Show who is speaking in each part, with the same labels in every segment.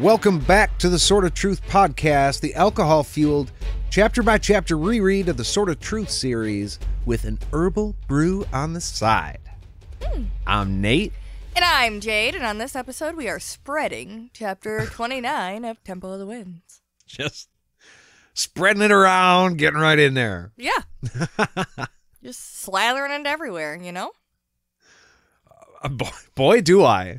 Speaker 1: Welcome back to the Sort of Truth podcast, the alcohol-fueled, chapter-by-chapter reread of the Sort of Truth series with an herbal brew on the side. I'm Nate.
Speaker 2: And I'm Jade, and on this episode we are spreading chapter 29 of Temple of the Winds.
Speaker 1: Just spreading it around, getting right in there.
Speaker 2: Yeah. Just slathering it everywhere, you know?
Speaker 1: Boy, do I.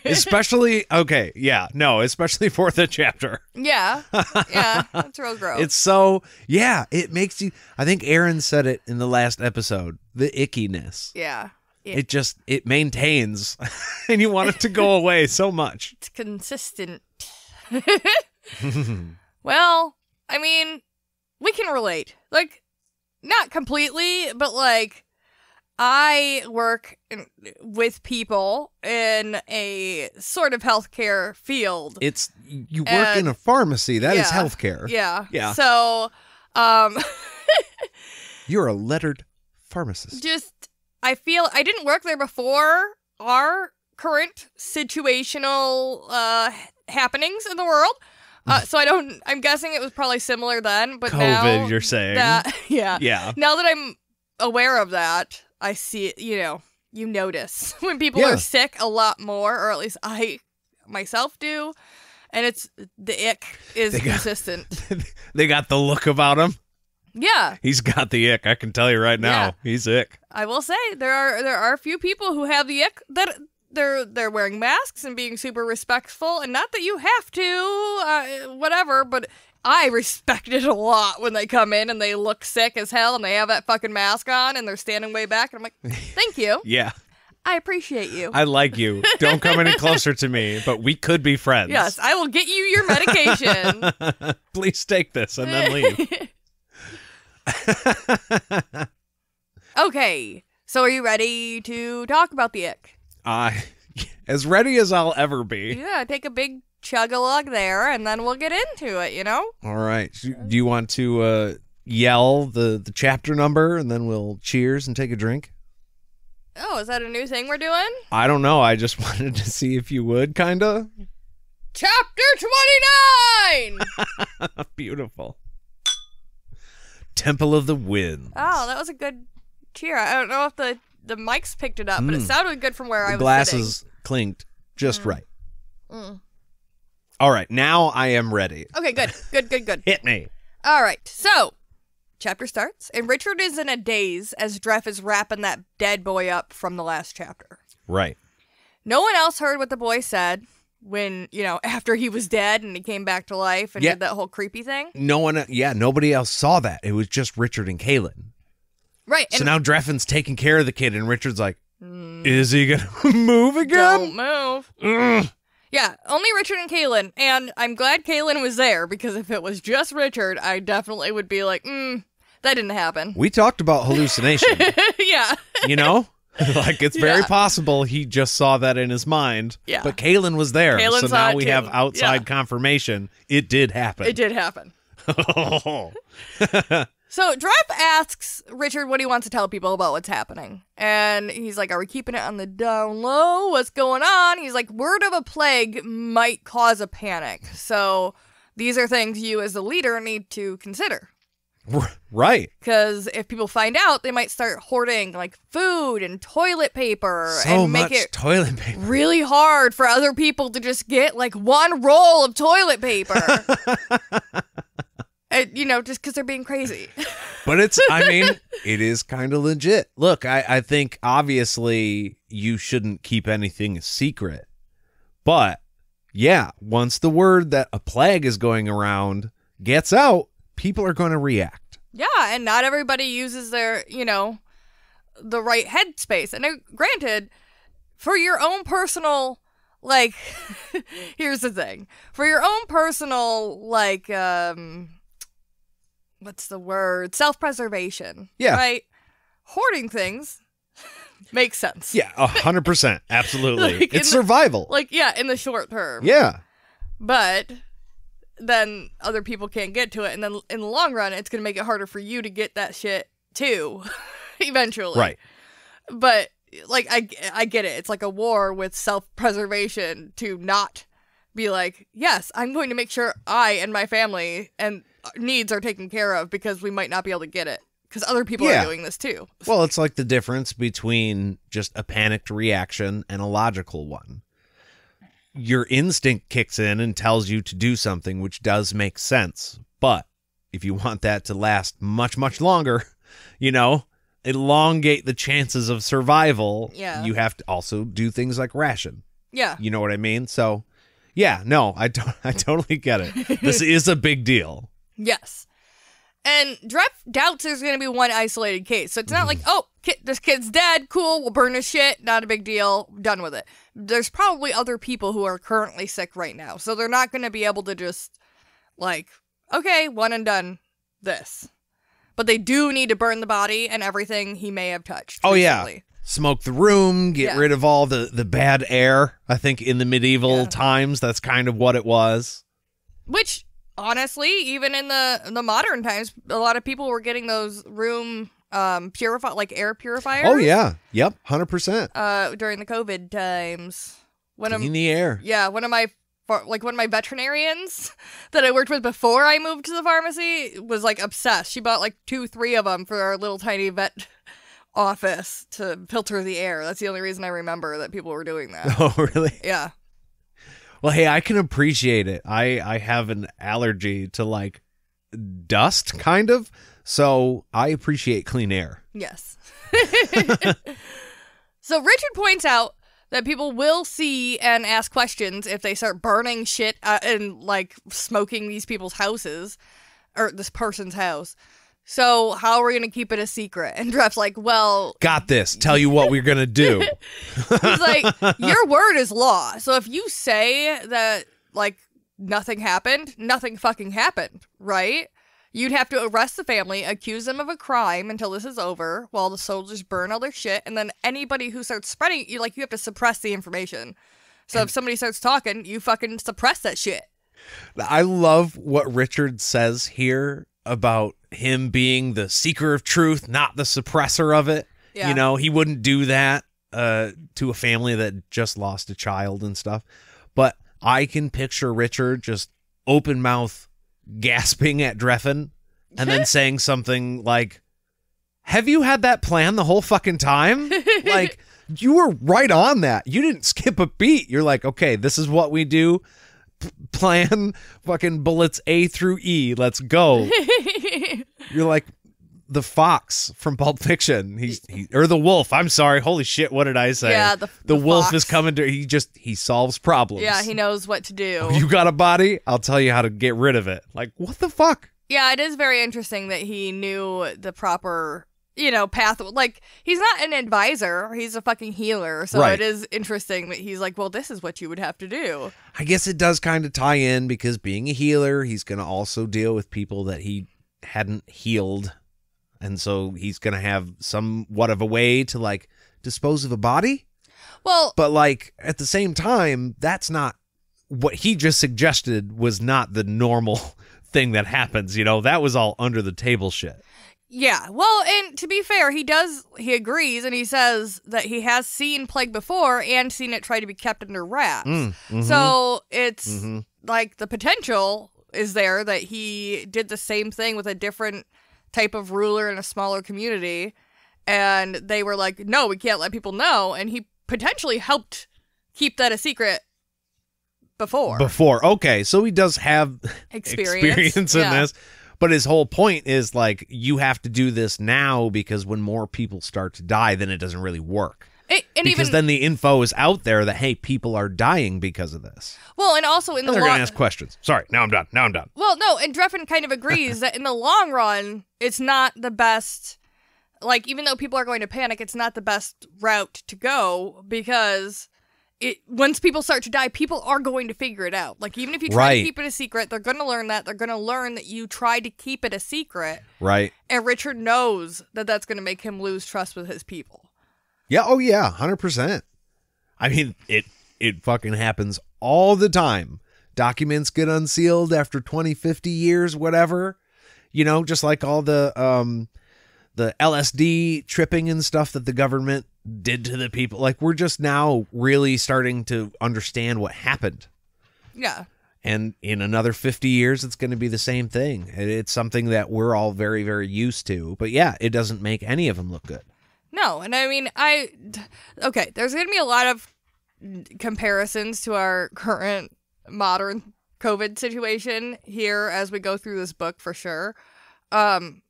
Speaker 1: Especially for the chapter.
Speaker 2: Yeah. Yeah, that's real gross.
Speaker 1: It's so, it makes you, I think Aaron said it in the last episode, the ickiness.
Speaker 2: Yeah.
Speaker 1: It maintains, and you want it to go away so much.
Speaker 2: It's consistent. Well, I mean, we can relate. Like, not completely, but like, I work with people in a sort of healthcare field.
Speaker 1: You work in a pharmacy. That is healthcare.
Speaker 2: Yeah.
Speaker 1: Yeah.
Speaker 2: So,
Speaker 1: you're a lettered pharmacist.
Speaker 2: I feel I didn't work there before our current situational happenings in the world. So I'm guessing it was probably similar then, but
Speaker 1: COVID,
Speaker 2: now
Speaker 1: you're saying.
Speaker 2: Yeah. Now that I'm aware of that, I see it, you notice when people are sick a lot more, or at least I myself do, and the ick is consistent.
Speaker 1: They got the look about him.
Speaker 2: Yeah.
Speaker 1: He's got the ick. I can tell you right now.
Speaker 2: Yeah.
Speaker 1: He's ick.
Speaker 2: I will say there are a few people who have the ick that they're wearing masks and being super respectful, and not that you have to, whatever, but I respect it a lot when they come in and they look sick as hell and they have that fucking mask on and they're standing way back, and I'm like, thank you.
Speaker 1: Yeah.
Speaker 2: I appreciate you.
Speaker 1: I like you. Don't come any closer to me, but we could be friends.
Speaker 2: Yes, I will get you your medication.
Speaker 1: Please take this and then leave.
Speaker 2: Okay, so are you ready to talk about the ick?
Speaker 1: As ready as I'll ever be.
Speaker 2: Yeah, take a big chug-a-lug there, and then we'll get into it, you know?
Speaker 1: All right. Do you want to yell the chapter number, and then we'll cheers and take a drink?
Speaker 2: Oh, is that a new thing we're doing?
Speaker 1: I don't know. I just wanted to see if you would, kind of.
Speaker 2: Chapter 29!
Speaker 1: Beautiful. Temple of the Winds.
Speaker 2: Oh, that was a good cheer. I don't know if the mics picked it up, but it sounded good from where I was
Speaker 1: glasses
Speaker 2: sitting.
Speaker 1: Clinked just right. All right, now I am ready.
Speaker 2: Okay, good.
Speaker 1: Hit me.
Speaker 2: All right, so chapter starts, and Richard is in a daze as Dref is wrapping that dead boy up from the last chapter.
Speaker 1: Right.
Speaker 2: No one else heard what the boy said when, after he was dead and he came back to life and did that whole creepy thing.
Speaker 1: Nobody else saw that. It was just Richard and Kaylin.
Speaker 2: Right.
Speaker 1: So now Drefan's taking care of the kid, and Richard's like, is he going to move again?
Speaker 2: Don't move. Yeah, only Richard and Kaylin, and I'm glad Kaylin was there, because if it was just Richard, I definitely would be like, that didn't happen.
Speaker 1: We talked about hallucination.
Speaker 2: Yeah.
Speaker 1: Like, it's very possible he just saw that in his mind.
Speaker 2: Yeah.
Speaker 1: But Kaylin was there.
Speaker 2: Kaylin
Speaker 1: so
Speaker 2: saw
Speaker 1: now
Speaker 2: it
Speaker 1: we
Speaker 2: too.
Speaker 1: have outside confirmation. It did happen.
Speaker 2: It did happen. So Dref asks Richard what he wants to tell people about what's happening. And he's like, are we keeping it on the down low? What's going on? He's like, word of a plague might cause a panic. So these are things you as the leader need to consider.
Speaker 1: Right.
Speaker 2: Because if people find out, they might start hoarding like food and toilet paper
Speaker 1: so
Speaker 2: and make
Speaker 1: much
Speaker 2: it
Speaker 1: toilet paper.
Speaker 2: Really hard for other people to just get like one roll of toilet paper. Just because they're being crazy.
Speaker 1: But it is kind of legit. Look, I think obviously you shouldn't keep anything a secret. But yeah, once the word that a plague is going around gets out, people are going to react.
Speaker 2: Yeah, and not everybody uses their, the right headspace. And granted, for your own personal, like, here's the thing. For your own personal, like, what's the word? Self-preservation.
Speaker 1: Yeah.
Speaker 2: Right? Hoarding things makes sense.
Speaker 1: Yeah, 100%. Absolutely.
Speaker 2: Like
Speaker 1: it's survival.
Speaker 2: In the short term.
Speaker 1: Yeah.
Speaker 2: But then other people can't get to it. And then in the long run, it's going to make it harder for you to get that shit too, eventually.
Speaker 1: Right.
Speaker 2: But, like, I get it. It's like a war with self-preservation to not be like, yes, I'm going to make sure I and my family and needs are taken care of because we might not be able to get it because other people are doing this too.
Speaker 1: Well, it's like the difference between just a panicked reaction and a logical one. Your instinct kicks in and tells you to do something, which does make sense. But if you want that to last much, much longer, elongate the chances of survival, you have to also do things like ration.
Speaker 2: Yeah.
Speaker 1: You know what I mean? So, yeah, no, I totally get it. This is a big deal.
Speaker 2: Yes. And Dref doubts there's going to be one isolated case. So it's not like, oh, this kid's dead. Cool. We'll burn his shit. Not a big deal. Done with it. There's probably other people who are currently sick right now. So they're not going to be able to just, like, okay, one and done this. But they do need to burn the body and everything he may have touched.
Speaker 1: Oh,
Speaker 2: recently.
Speaker 1: Yeah. Smoke the room, get rid of all the bad air. I think in the medieval times, that's kind of what it was.
Speaker 2: Which, honestly, even in the modern times, a lot of people were getting those room air purifiers.
Speaker 1: Oh, yeah. Yep, 100%.
Speaker 2: During the COVID times.
Speaker 1: Clean the air.
Speaker 2: Yeah, one of my veterinarians that I worked with before I moved to the pharmacy was, like, obsessed. She bought, like, 2-3 of them for our little tiny vet office to filter the air. That's the only reason I remember that people were doing that.
Speaker 1: Oh, really?
Speaker 2: Yeah.
Speaker 1: Well, hey, I can appreciate it. I have an allergy to, like, dust, kind of, so I appreciate clean air.
Speaker 2: Yes. So Richard points out that people will see and ask questions if they start burning shit and, like, smoking these people's houses, or this person's house. So how are we going to keep it a secret? And Dref's like, well...
Speaker 1: Got this. Tell you what we're going to do.
Speaker 2: He's like, your word is law. So if you say that, like, nothing happened, nothing fucking happened, right? You'd have to arrest the family, accuse them of a crime until this is over, while the soldiers burn all their shit, and then anybody who starts spreading, you have to suppress the information. So if somebody starts talking, you fucking suppress that shit.
Speaker 1: I love what Richard says here about him being the seeker of truth, not the suppressor of it. Yeah. He wouldn't do that to a family that just lost a child and stuff. But I can picture Richard just open mouth gasping at Drefan and then saying something like, have you had that plan the whole fucking time? Like, you were right on that. You didn't skip a beat. You're like, okay, this is what we do. Plan fucking bullets A through E. Let's go. You're like the fox from Pulp Fiction. Or the wolf. I'm sorry. Holy shit. What did I say?
Speaker 2: Yeah,
Speaker 1: the wolf fox is coming to. He solves problems.
Speaker 2: Yeah, he knows what to do.
Speaker 1: Oh, you got a body? I'll tell you how to get rid of it. Like, what the fuck?
Speaker 2: Yeah, it is very interesting that he knew the proper, path. Like, he's not an advisor. He's a fucking healer. So It is interesting that he's like, well, this is what you would have to do.
Speaker 1: I guess it does kind of tie in because being a healer, he's going to also deal with people that he hadn't healed. And so he's going to have somewhat of a way to, like, dispose of a body.
Speaker 2: Well,
Speaker 1: but, like, at the same time, that's not what he just suggested was not the normal thing that happens. That was all under the table shit.
Speaker 2: Yeah. Well, and to be fair, he agrees and he says that he has seen plague before and seen it try to be kept under wraps. So it's like the potential is there that he did the same thing with a different type of ruler in a smaller community, and they were like, no, we can't let people know, and he potentially helped keep that a secret before.
Speaker 1: Okay, so he does have experience in this, but his whole point is, like, you have to do this now because when more people start to die, then it doesn't really work. Then the info is out there that, hey, people are dying because of this.
Speaker 2: Well, and also they're
Speaker 1: going to ask questions. Sorry, now I'm done.
Speaker 2: Well, no, and Drefan kind of agrees that in the long run, it's not the best, like, even though people are going to panic, it's not the best route to go because once people start to die, people are going to figure it out. Like, even if you try to keep it a secret, they're going to learn that. They're going to learn that you tried to keep it a secret.
Speaker 1: Right.
Speaker 2: And Richard knows that that's going to make him lose trust with his people.
Speaker 1: Yeah, oh yeah, 100%. I mean, it fucking happens all the time. Documents get unsealed after 20, 50 years, whatever. Just like all the LSD tripping and stuff that the government did to the people. Like, we're just now really starting to understand what happened.
Speaker 2: Yeah.
Speaker 1: And in another 50 years, it's going to be the same thing. It's something that we're all very, very used to. But yeah, it doesn't make any of them look good.
Speaker 2: No, and I mean, okay, there's going to be a lot of comparisons to our current modern COVID situation here as we go through this book for sure. I'm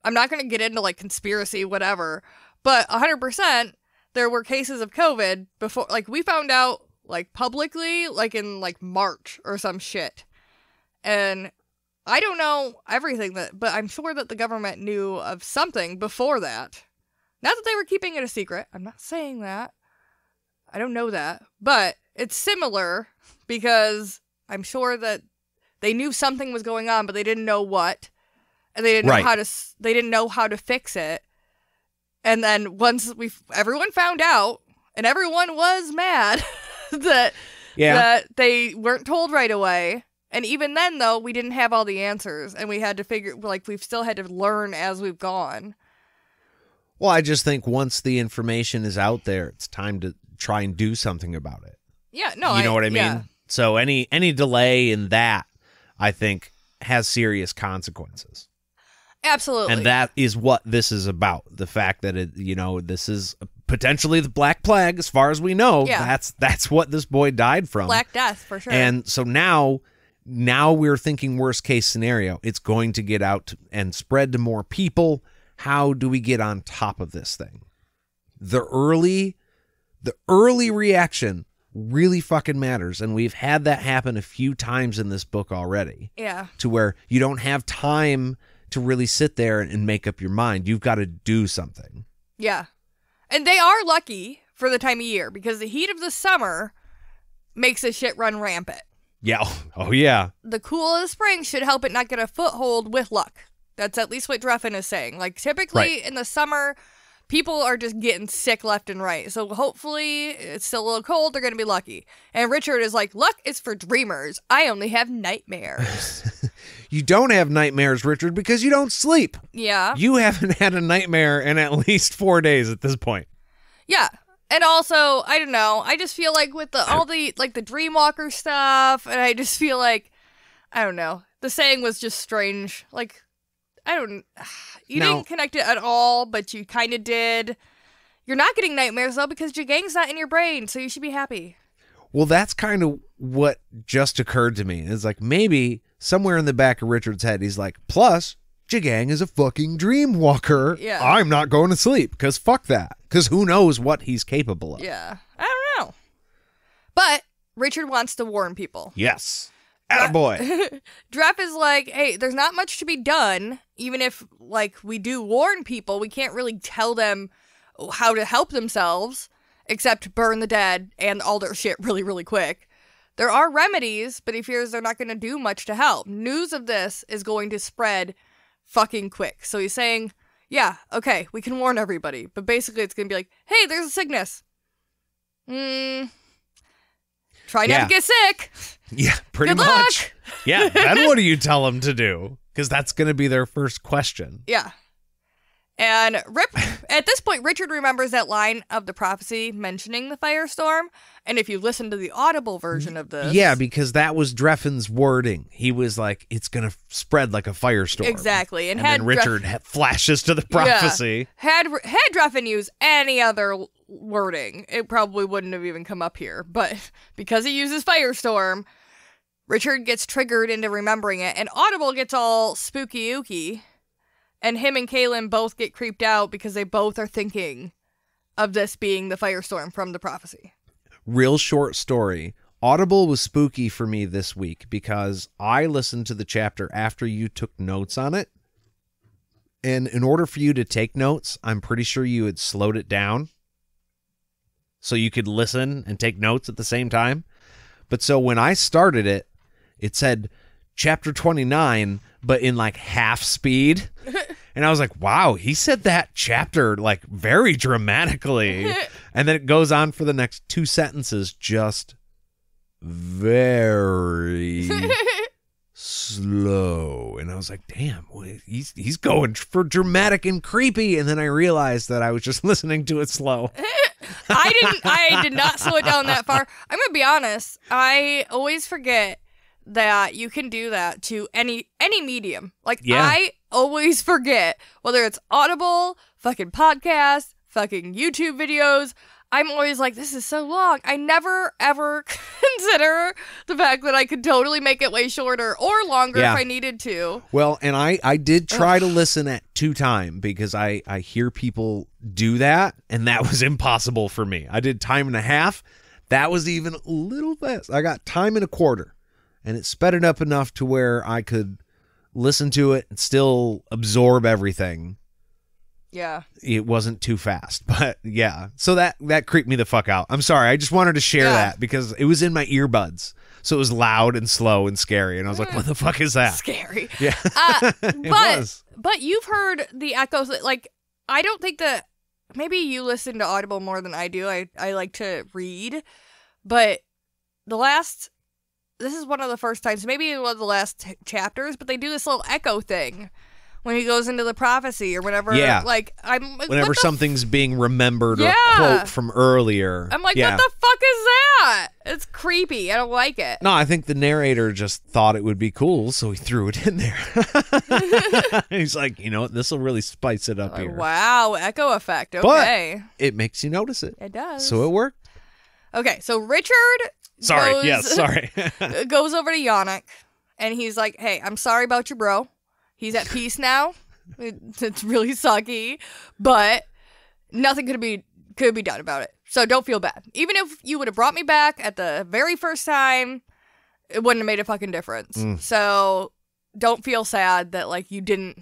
Speaker 2: not going to get into like conspiracy, whatever, but 100% there were cases of COVID before, like we found out like publicly, like in like March or some shit. And I don't know everything but I'm sure that the government knew of something before that. Not that they were keeping it a secret. I'm not saying that. I don't know that. But it's similar because I'm sure that they knew something was going on, but they didn't know what. And they didn't know how to fix it. And then once everyone found out, and everyone was mad that they weren't told right away. And even then, though, we didn't have all the answers, and we had to we've still had to learn as we've gone.
Speaker 1: Well, I just think once the information is out there, it's time to try and do something about it.
Speaker 2: Yeah, no,
Speaker 1: you know what I mean?
Speaker 2: Yeah.
Speaker 1: So any delay in that, I think, has serious consequences.
Speaker 2: Absolutely.
Speaker 1: And that is what this is about. The fact that this is potentially the Black Plague, as far as we know.
Speaker 2: Yeah.
Speaker 1: That's what this boy died from.
Speaker 2: Black Death, for sure.
Speaker 1: And so now we're thinking worst case scenario. It's going to get out and spread to more people. How do we get on top of this thing? The early reaction really fucking matters. And we've had that happen a few times in this book already.
Speaker 2: Yeah.
Speaker 1: To where you don't have time to really sit there and make up your mind. You've got to do something.
Speaker 2: Yeah. And they are lucky for the time of year because the heat of the summer makes this shit run rampant.
Speaker 1: Yeah. Oh, yeah.
Speaker 2: The cool of the spring should help it not get a foothold with luck. That's at least what Drefan is saying. Like, typically in the summer, people are just getting sick left and right. So hopefully it's still a little cold. They're going to be lucky. And Richard is like, luck is for dreamers. I only have nightmares.
Speaker 1: You don't have nightmares, Richard, because you don't sleep.
Speaker 2: Yeah.
Speaker 1: You haven't had a nightmare in at least 4 days at this point.
Speaker 2: Yeah. And also, I don't know. I just feel like with all the Dreamwalker stuff, and I just feel like, I don't know. The saying was just strange. Like, you didn't connect it at all, but you kind of did. You're not getting nightmares, though, because Jigang's not in your brain, so you should be happy.
Speaker 1: Well, that's kind of what just occurred to me. It's like maybe somewhere in the back of Richard's head, he's like, plus, Jigang is a fucking dreamwalker.
Speaker 2: Yeah.
Speaker 1: I'm not going to sleep, because fuck that. Because who knows what he's capable of.
Speaker 2: Yeah. I don't know. But Richard wants to warn people.
Speaker 1: Yes. Attaboy.
Speaker 2: Dref is like, hey, there's not much to be done. Even if, like, we do warn people, we can't really tell them how to help themselves, except burn the dead and all their shit really, really quick. There are remedies, but he fears they're not going to do much to help. News of this is going to spread fucking quick. So he's saying, yeah, okay, we can warn everybody. But basically it's going to be like, hey, there's a sickness. Try not to get sick.
Speaker 1: Yeah, pretty
Speaker 2: Good
Speaker 1: much.
Speaker 2: luck.
Speaker 1: Yeah, then what do you tell them to do? Because that's going to be their first question.
Speaker 2: Yeah. And at this point, Richard remembers that line of the prophecy mentioning the firestorm. And if you listen to the audible version of this...
Speaker 1: Yeah, because that was Drefan's wording. He was like, it's going to spread like a firestorm.
Speaker 2: Exactly.
Speaker 1: And then Richard flashes to the prophecy.
Speaker 2: Yeah. Had Drefan used any other wording, it probably wouldn't have even come up here. But because he uses firestorm, Richard gets triggered into remembering it. And Audible gets all spooky-ooky. And him and Kaylin both get creeped out because they both are thinking of this being the firestorm from the prophecy.
Speaker 1: Real short story. Audible was spooky for me this week because I listened to the chapter after you took notes on it. And in order for you to take notes, I'm pretty sure you had slowed it down so you could listen and take notes at the same time. But so when I started it, it said chapter 29, but in like half speed. And I was like, wow, he said that chapter like very dramatically. And then it goes on for the next 2 sentences, just very slow. And I was like, damn, he's going for dramatic and creepy. And then I realized that I was just listening to it slow.
Speaker 2: I did not slow it down that far. I'm going to be honest. I always forget that you can do that to any medium. Like, I always forget, whether it's Audible, fucking podcasts, fucking YouTube videos. I'm always like, this is so long. I never, ever consider the fact that I could totally make it way shorter or longer if I needed to.
Speaker 1: Well, and I did try to listen at 2 times because I hear people do that, and that was impossible for me. I did 1.5 times. That was even a little fast. I got 1.25 times, and it sped it up enough to where I could listen to it and still absorb everything.
Speaker 2: Yeah.
Speaker 1: It wasn't too fast, but yeah. So that creeped me the fuck out. I'm sorry. I just wanted to share that because it was in my earbuds. So it was loud and slow and scary. And I was like, what the fuck is that?
Speaker 2: Scary.
Speaker 1: Yeah. It was.
Speaker 2: But you've heard the echoes. Like, I don't think that, maybe you listen to Audible more than I do. I like to read. But this is one of the first times, maybe it was the last chapters, but they do this little echo thing when he goes into the prophecy or whenever. Yeah. Like, I'm like,
Speaker 1: whenever something's being remembered or a quote from earlier.
Speaker 2: I'm like, what the fuck is that? It's creepy. I don't like it.
Speaker 1: No, I think the narrator just thought it would be cool, so he threw it in there. He's like, you know what? This will really spice it up here.
Speaker 2: Wow, echo effect. Okay.
Speaker 1: But it makes you notice it.
Speaker 2: It does.
Speaker 1: So it worked.
Speaker 2: Okay, so Richard goes over to Yannick, and he's like, hey, I'm sorry about your bro. He's at peace now. It's really sucky, but nothing could be done about it. So don't feel bad. Even if you would have brought me back at the very first time, it wouldn't have made a fucking difference. So don't feel sad that you did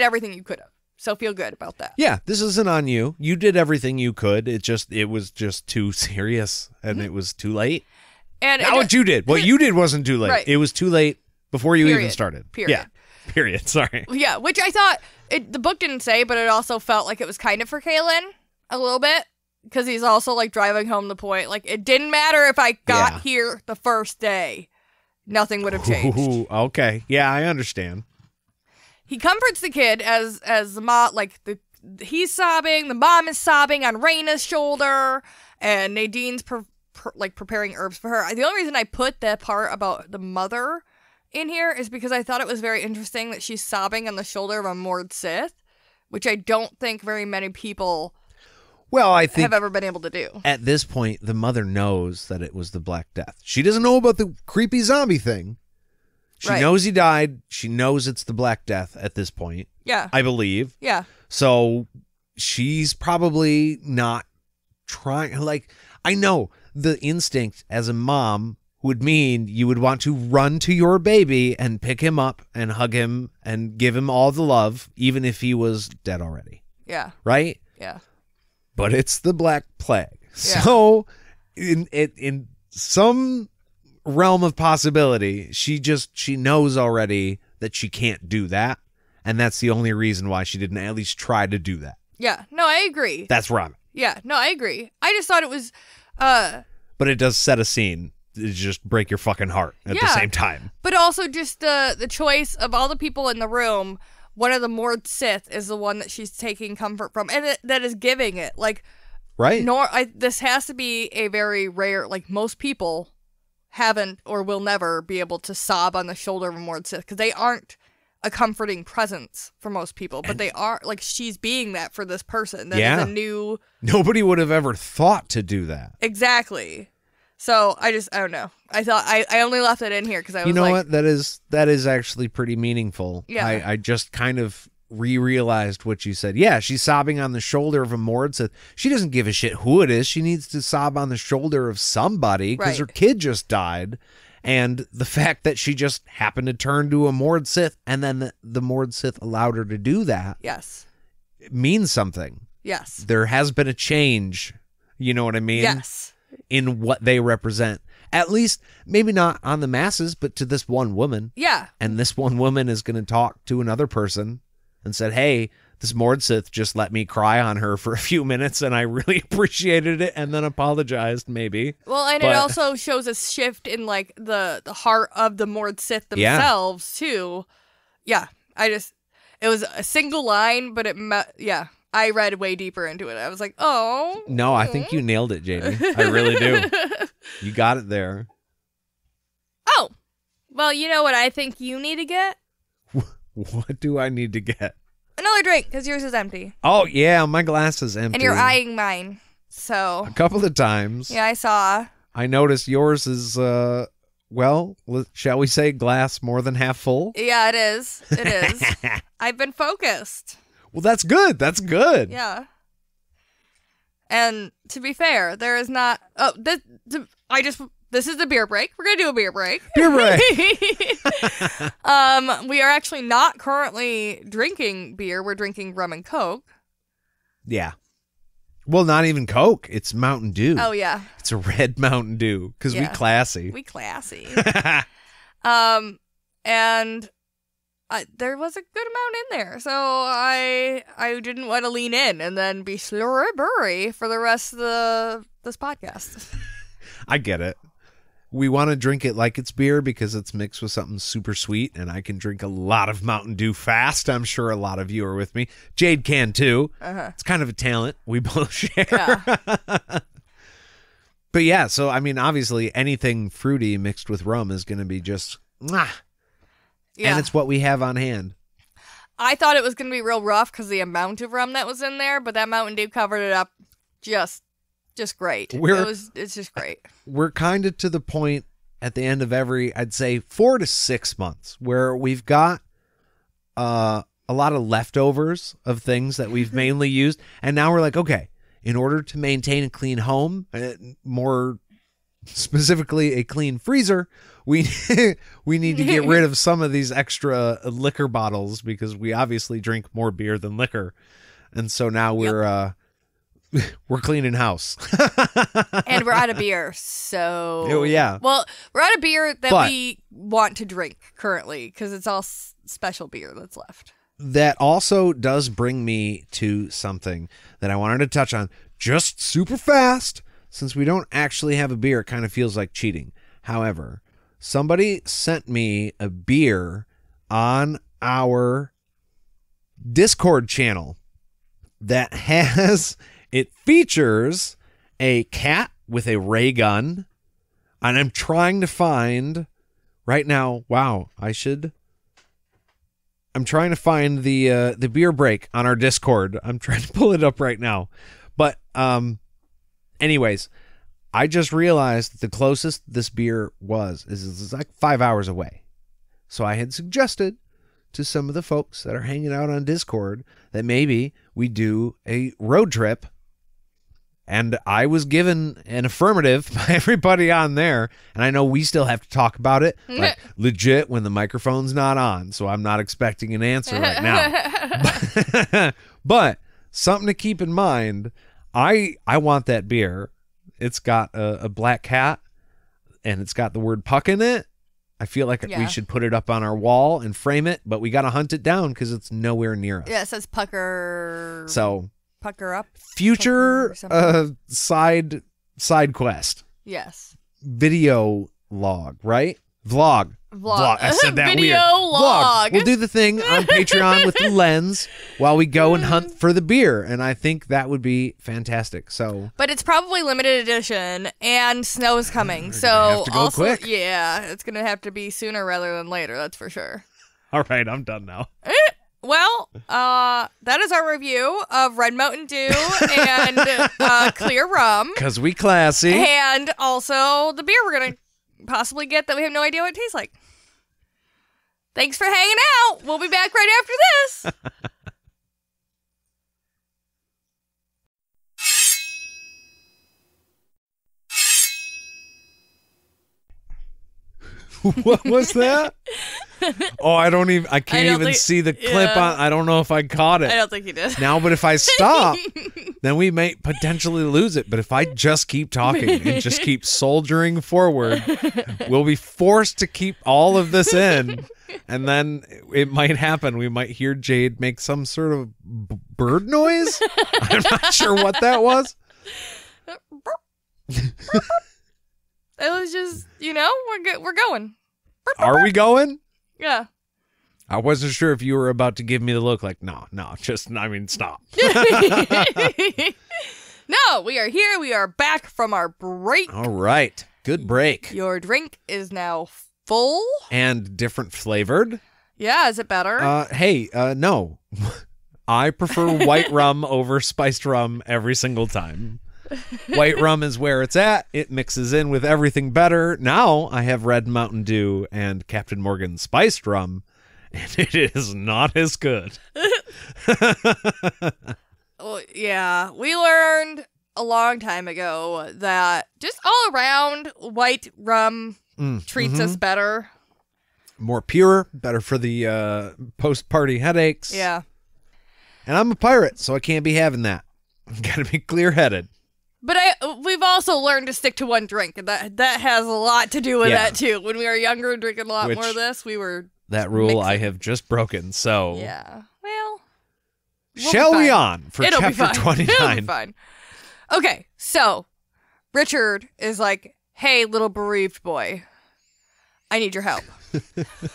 Speaker 2: everything you could have. So feel good about that.
Speaker 1: Yeah, this isn't on you. You did everything you could. It was just too serious, and it was too late. And not what you did. What you did wasn't too late. Right. It was too late before you even started.
Speaker 2: Period.
Speaker 1: Yeah. Period. Sorry.
Speaker 2: Yeah, which I thought the book didn't say, but it also felt like it was kind of for Kaylin a little bit, because he's also driving home the point. It didn't matter if I got here the first day, nothing would have changed.
Speaker 1: Ooh, okay, yeah, I understand.
Speaker 2: He comforts the kid as the mom, he's sobbing, the mom is sobbing on Raina's shoulder, and Nadine's preparing herbs for her. The only reason I put that part about the mother in here is because I thought it was very interesting that she's sobbing on the shoulder of a Mord Sith, which I don't think very many people have ever been able to do.
Speaker 1: At this point, the mother knows that it was the Black Death. She doesn't know about the creepy zombie thing. She knows he died. She knows it's the Black Death at this point.
Speaker 2: Yeah.
Speaker 1: I believe.
Speaker 2: Yeah.
Speaker 1: So she's probably not trying. I know the instinct as a mom would mean you would want to run to your baby and pick him up and hug him and give him all the love, even if he was dead already.
Speaker 2: Yeah.
Speaker 1: Right?
Speaker 2: Yeah.
Speaker 1: But it's the Black Plague.
Speaker 2: Yeah.
Speaker 1: So in some realm of possibility, she knows already that she can't do that. And that's the only reason why she didn't at least try to do that.
Speaker 2: Yeah. No, I agree.
Speaker 1: That's where I'm at.
Speaker 2: Yeah. No, I agree. I just thought it was...
Speaker 1: But it does set a scene. It just break your fucking heart at the same time.
Speaker 2: But also just the choice of all the people in the room, one of the Mord Sith is the one that she's taking comfort from, and that is giving it.
Speaker 1: Right.
Speaker 2: This has to be a very rare, most people haven't or will never be able to sob on the shoulder of a Mord Sith, because they aren't a comforting presence for most people, but they are, she's being that for this person. That is a new...
Speaker 1: Nobody would have ever thought to do that.
Speaker 2: Exactly. So I don't know. I thought I only left it in here because I was
Speaker 1: You know what? That is actually pretty meaningful.
Speaker 2: Yeah.
Speaker 1: I just kind of realized what you said. Yeah, she's sobbing on the shoulder of a Mord Sith. She doesn't give a shit who it is. She needs to sob on the shoulder of somebody because her kid just died. And the fact that she just happened to turn to a Mord Sith and then the Mord Sith allowed her to do that.
Speaker 2: Yes.
Speaker 1: It means something.
Speaker 2: Yes.
Speaker 1: There has been a change. You know what I mean?
Speaker 2: Yes.
Speaker 1: In what they represent. At least, maybe not on the masses, but to this one woman.
Speaker 2: Yeah.
Speaker 1: And this one woman is going to talk to another person and said, hey, this Mord Sith just let me cry on her for a few minutes and I really appreciated it, and then apologized, maybe.
Speaker 2: Well, and it also shows a shift in the heart of the Mord Sith themselves, too. Yeah. It was a single line, but I read way deeper into it. I was like, oh.
Speaker 1: No, I think you nailed it, Jamie. I really do. You got it there.
Speaker 2: Oh. Well, you know what I think you need to get?
Speaker 1: What do I need to get?
Speaker 2: Another drink, because yours is empty.
Speaker 1: Oh, yeah, my glass is empty.
Speaker 2: And you're eyeing mine, so.
Speaker 1: A couple of times.
Speaker 2: Yeah, I saw.
Speaker 1: I noticed yours is, shall we say glass more than half full?
Speaker 2: Yeah, it is. It is. I've been focused.
Speaker 1: Well, that's good. That's good.
Speaker 2: Yeah. And to be fair, there is not. Oh, this is the beer break. We're gonna do a beer break.
Speaker 1: Beer break.
Speaker 2: We are actually not currently drinking beer. We're drinking rum and Coke.
Speaker 1: Yeah. Well, not even Coke. It's Mountain Dew.
Speaker 2: Oh yeah.
Speaker 1: It's a red Mountain Dew because we classy.
Speaker 2: We classy. And there was a good amount in there, so I didn't want to lean in and then be slurry for the rest of this podcast.
Speaker 1: I get it. We want to drink it like it's beer because it's mixed with something super sweet, and I can drink a lot of Mountain Dew fast. I'm sure a lot of you are with me. Jade can too. It's kind of a talent we both share.
Speaker 2: Yeah.
Speaker 1: But yeah, so I mean, obviously anything fruity mixed with rum is going to be just mwah. Yeah. And it's what we have on hand.
Speaker 2: I thought it was going to be real rough because the amount of rum that was in there, but that Mountain Dew covered it up just great. It's just great.
Speaker 1: We're kind of to the point at the end of every, I'd say 4 to 6 months, where we've got a lot of leftovers of things that we've mainly used. And now we're like, okay, in order to maintain a clean home, more specifically a clean freezer, we need to get rid of some of these extra liquor bottles because we obviously drink more beer than liquor. And so now we're cleaning house.
Speaker 2: And we're out of beer, so.
Speaker 1: Oh, yeah.
Speaker 2: Well, we're out of beer that we want to drink currently because it's all special beer that's left.
Speaker 1: That also does bring me to something that I wanted to touch on just super fast. Since we don't actually have a beer, it kind of feels like cheating. However, somebody sent me a beer on our Discord channel that it features a cat with a ray gun, and I'm trying to find right now. Wow, I'm trying to find the beer break on our Discord. I'm trying to pull it up right now. But anyways, I just realized that the closest this beer is like 5 hours away. So I had suggested to some of the folks that are hanging out on Discord that maybe we do a road trip. And I was given an affirmative by everybody on there. And I know we still have to talk about it, like legit when the microphone's not on. So I'm not expecting an answer right now. But something to keep in mind, I want that beer. It's got a black cat and it's got the word puck in it. I feel like we should put it up on our wall and frame it, but we got to hunt it down because it's nowhere near us.
Speaker 2: Yeah, it says pucker.
Speaker 1: So
Speaker 2: pucker up.
Speaker 1: Future side quest.
Speaker 2: Yes.
Speaker 1: Video log, right? Vlog. I said that
Speaker 2: Video
Speaker 1: weird.
Speaker 2: log.
Speaker 1: We'll do the thing on Patreon with the lens while we go and hunt for the beer, and I think that would be fantastic. So,
Speaker 2: but it's probably limited edition, and snow is coming. So
Speaker 1: have to go
Speaker 2: also,
Speaker 1: quick.
Speaker 2: Yeah, it's gonna have to be sooner rather than later. That's for sure.
Speaker 1: All right, I'm done now.
Speaker 2: Well, that is our review of Red Mountain Dew and Clear Rum.
Speaker 1: Because we classy.
Speaker 2: And also the beer we're going to possibly get that we have no idea what it tastes like. Thanks for hanging out. We'll be back right after this.
Speaker 1: What was that? Oh, I can't even see the clip on. I don't know if I caught it.
Speaker 2: I don't think you did.
Speaker 1: Now, but if I stop, then we may potentially lose it. But if I just keep talking and just keep soldiering forward, we'll be forced to keep all of this in. And then it might happen. We might hear Jade make some sort of bird noise. I'm not sure what that was.
Speaker 2: It was just, we're going.
Speaker 1: Are we going?
Speaker 2: Yeah.
Speaker 1: I wasn't sure if you were about to give me the look like, no, stop.
Speaker 2: No, we are here. We are back from our break.
Speaker 1: All right. Good break.
Speaker 2: Your drink is now full.
Speaker 1: And different flavored.
Speaker 2: Yeah, is it better?
Speaker 1: No. I prefer white rum over spiced rum every single time. White rum is where it's at. It mixes in with everything better. Now I have Red Mountain Dew and Captain Morgan spiced rum, and it is not as good.
Speaker 2: Well, yeah, we learned a long time ago that just all around white rum treats us better.
Speaker 1: More pure, better for the post-party headaches.
Speaker 2: Yeah.
Speaker 1: And I'm a pirate, so I can't be having that. Gotta be clear-headed.
Speaker 2: But we've also learned to stick to one drink, and that has a lot to do with that, too. When we were younger and drinking a lot more of this, we were
Speaker 1: that rule
Speaker 2: mixing.
Speaker 1: I have just broken, so...
Speaker 2: Yeah. Well...
Speaker 1: Shall we on for
Speaker 2: It'll
Speaker 1: chapter 29?
Speaker 2: It'll be fine. Okay, so Richard is like, hey, little bereaved boy, I need your help.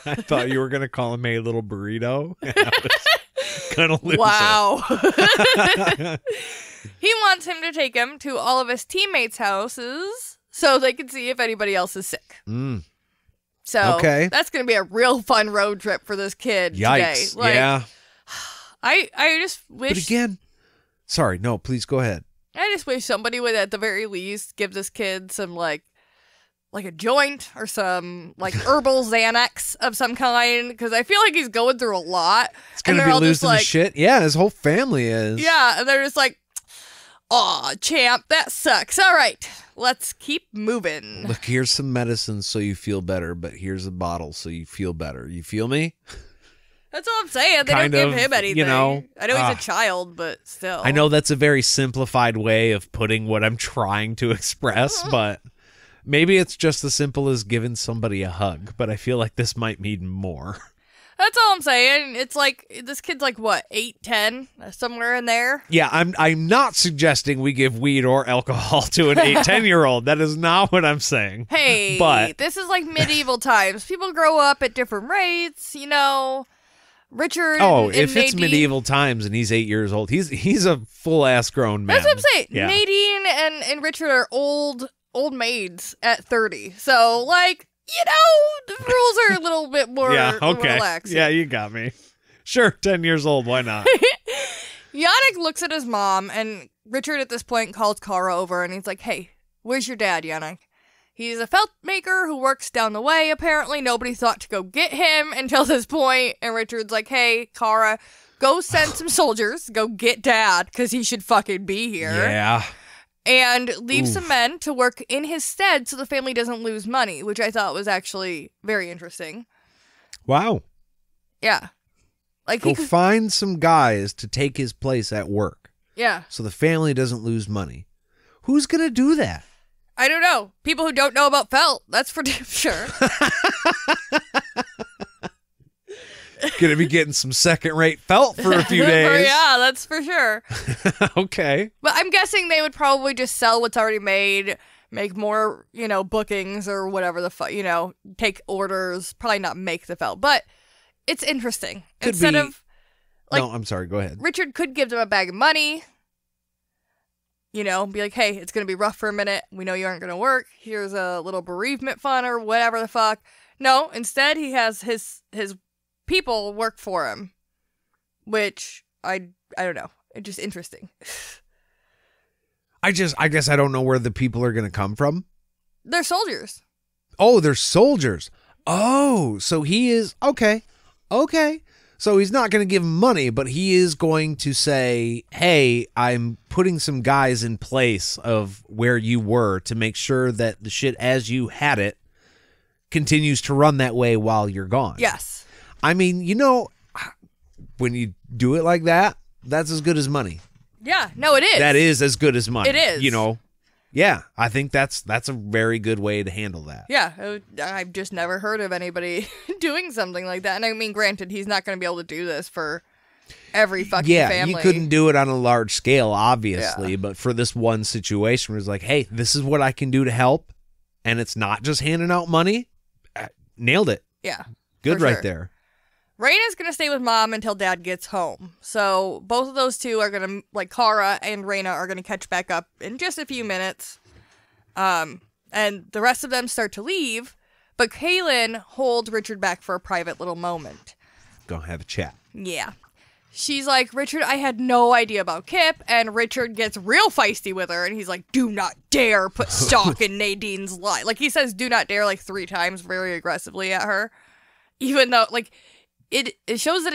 Speaker 1: I thought you were going to call him a little burrito. Gonna lose
Speaker 2: wow. He wants him to take him to all of his teammates' houses so they can see if anybody else is sick. So that's going to be a real fun road trip for this kid
Speaker 1: Yikes.
Speaker 2: today.
Speaker 1: Yeah.
Speaker 2: I just wish...
Speaker 1: But again... Sorry, no, please go ahead.
Speaker 2: I just wish somebody would, at the very least, give this kid some, like a joint or some, herbal Xanax of some kind, because I feel like he's going through a lot.
Speaker 1: It's going to be losing his shit. Yeah, his whole family is.
Speaker 2: Yeah, and they're just like, aw, champ, that sucks. All right, let's keep moving.
Speaker 1: Look, here's some medicine so you feel better, but here's a bottle so you feel better. You feel me?
Speaker 2: That's all I'm saying. They don't give him anything. I know he's a child, but still.
Speaker 1: I know that's a very simplified way of putting what I'm trying to express, but maybe it's just as simple as giving somebody a hug, but I feel like this might mean more.
Speaker 2: That's all I'm saying. It's like, this kid's like, what, 8, 10? Somewhere in there?
Speaker 1: Yeah, I'm not suggesting we give weed or alcohol to an 8, 10-year-old. That is not what I'm saying.
Speaker 2: Hey,
Speaker 1: but
Speaker 2: this is like medieval times. People grow up at different rates, Richard
Speaker 1: if
Speaker 2: Nadine,
Speaker 1: it's medieval times and he's 8 years old, he's a full-ass grown man.
Speaker 2: That's what I'm saying.
Speaker 1: Yeah.
Speaker 2: Nadine and Richard are old maids at 30. So, the rules are a little bit more relaxed.
Speaker 1: Yeah, you got me. Sure, 10 years old, why not?
Speaker 2: Yannick looks at his mom, and Richard at this point calls Kara over, and he's like, hey, where's your dad, Yannick? He's a felt maker who works down the way, apparently. Nobody thought to go get him until this point, and Richard's like, hey, Kara, go send some soldiers, go get Dad, because he should fucking be here.
Speaker 1: Yeah.
Speaker 2: And leave some men to work in his stead so the family doesn't lose money, which I thought was actually very interesting.
Speaker 1: Wow.
Speaker 2: Yeah.
Speaker 1: Go find some guys to take his place at work.
Speaker 2: Yeah.
Speaker 1: So the family doesn't lose money. Who's going to do that?
Speaker 2: I don't know. People who don't know about felt, that's for damn sure.
Speaker 1: Gonna be getting some second-rate felt for a few days.
Speaker 2: Yeah, that's for sure.
Speaker 1: Okay.
Speaker 2: But I'm guessing they would probably just sell what's already made, make more, bookings or whatever the fuck, take orders, probably not make the felt. But it's interesting. No,
Speaker 1: I'm sorry, go ahead.
Speaker 2: Richard could give them a bag of money. Be like, hey, it's going to be rough for a minute. We know you aren't going to work. Here's a little bereavement fund or whatever the fuck. No, instead he has his people work for him, which I don't know. It's just interesting.
Speaker 1: I guess I don't know where the people are going to come from.
Speaker 2: They're soldiers.
Speaker 1: Oh, they're soldiers. Oh, so he is okay. So he's not going to give him money, but he is going to say, hey, I'm putting some guys in place of where you were to make sure that the shit as you had it continues to run that way while you're gone.
Speaker 2: Yes.
Speaker 1: I mean, when you do it like that, that's as good as money.
Speaker 2: Yeah, no, it is.
Speaker 1: That is as good as money.
Speaker 2: It is.
Speaker 1: Yeah, I think that's a very good way to handle that.
Speaker 2: Yeah, I've just never heard of anybody doing something like that. And I mean, granted, he's not going to be able to do this for every fucking family.
Speaker 1: Yeah, you couldn't do it on a large scale, obviously. But for this one situation where it's like, hey, this is what I can do to help. And it's not just handing out money. Nailed it.
Speaker 2: Yeah.
Speaker 1: Good right there.
Speaker 2: Raina's going to stay with Mom until Dad gets home. So both of those two are going to, like, Kara and Raina are going to catch back up in just a few minutes. And the rest of them start to leave, but Kaylin holds Richard back for a private little moment.
Speaker 1: Go have a chat.
Speaker 2: Yeah. She's like, Richard, I had no idea about Kip, and Richard gets real feisty with her, and he's like, do not dare put stock in Nadine's life. Like, he says do not dare, like, 3 times very aggressively at her. Even though, like, it shows that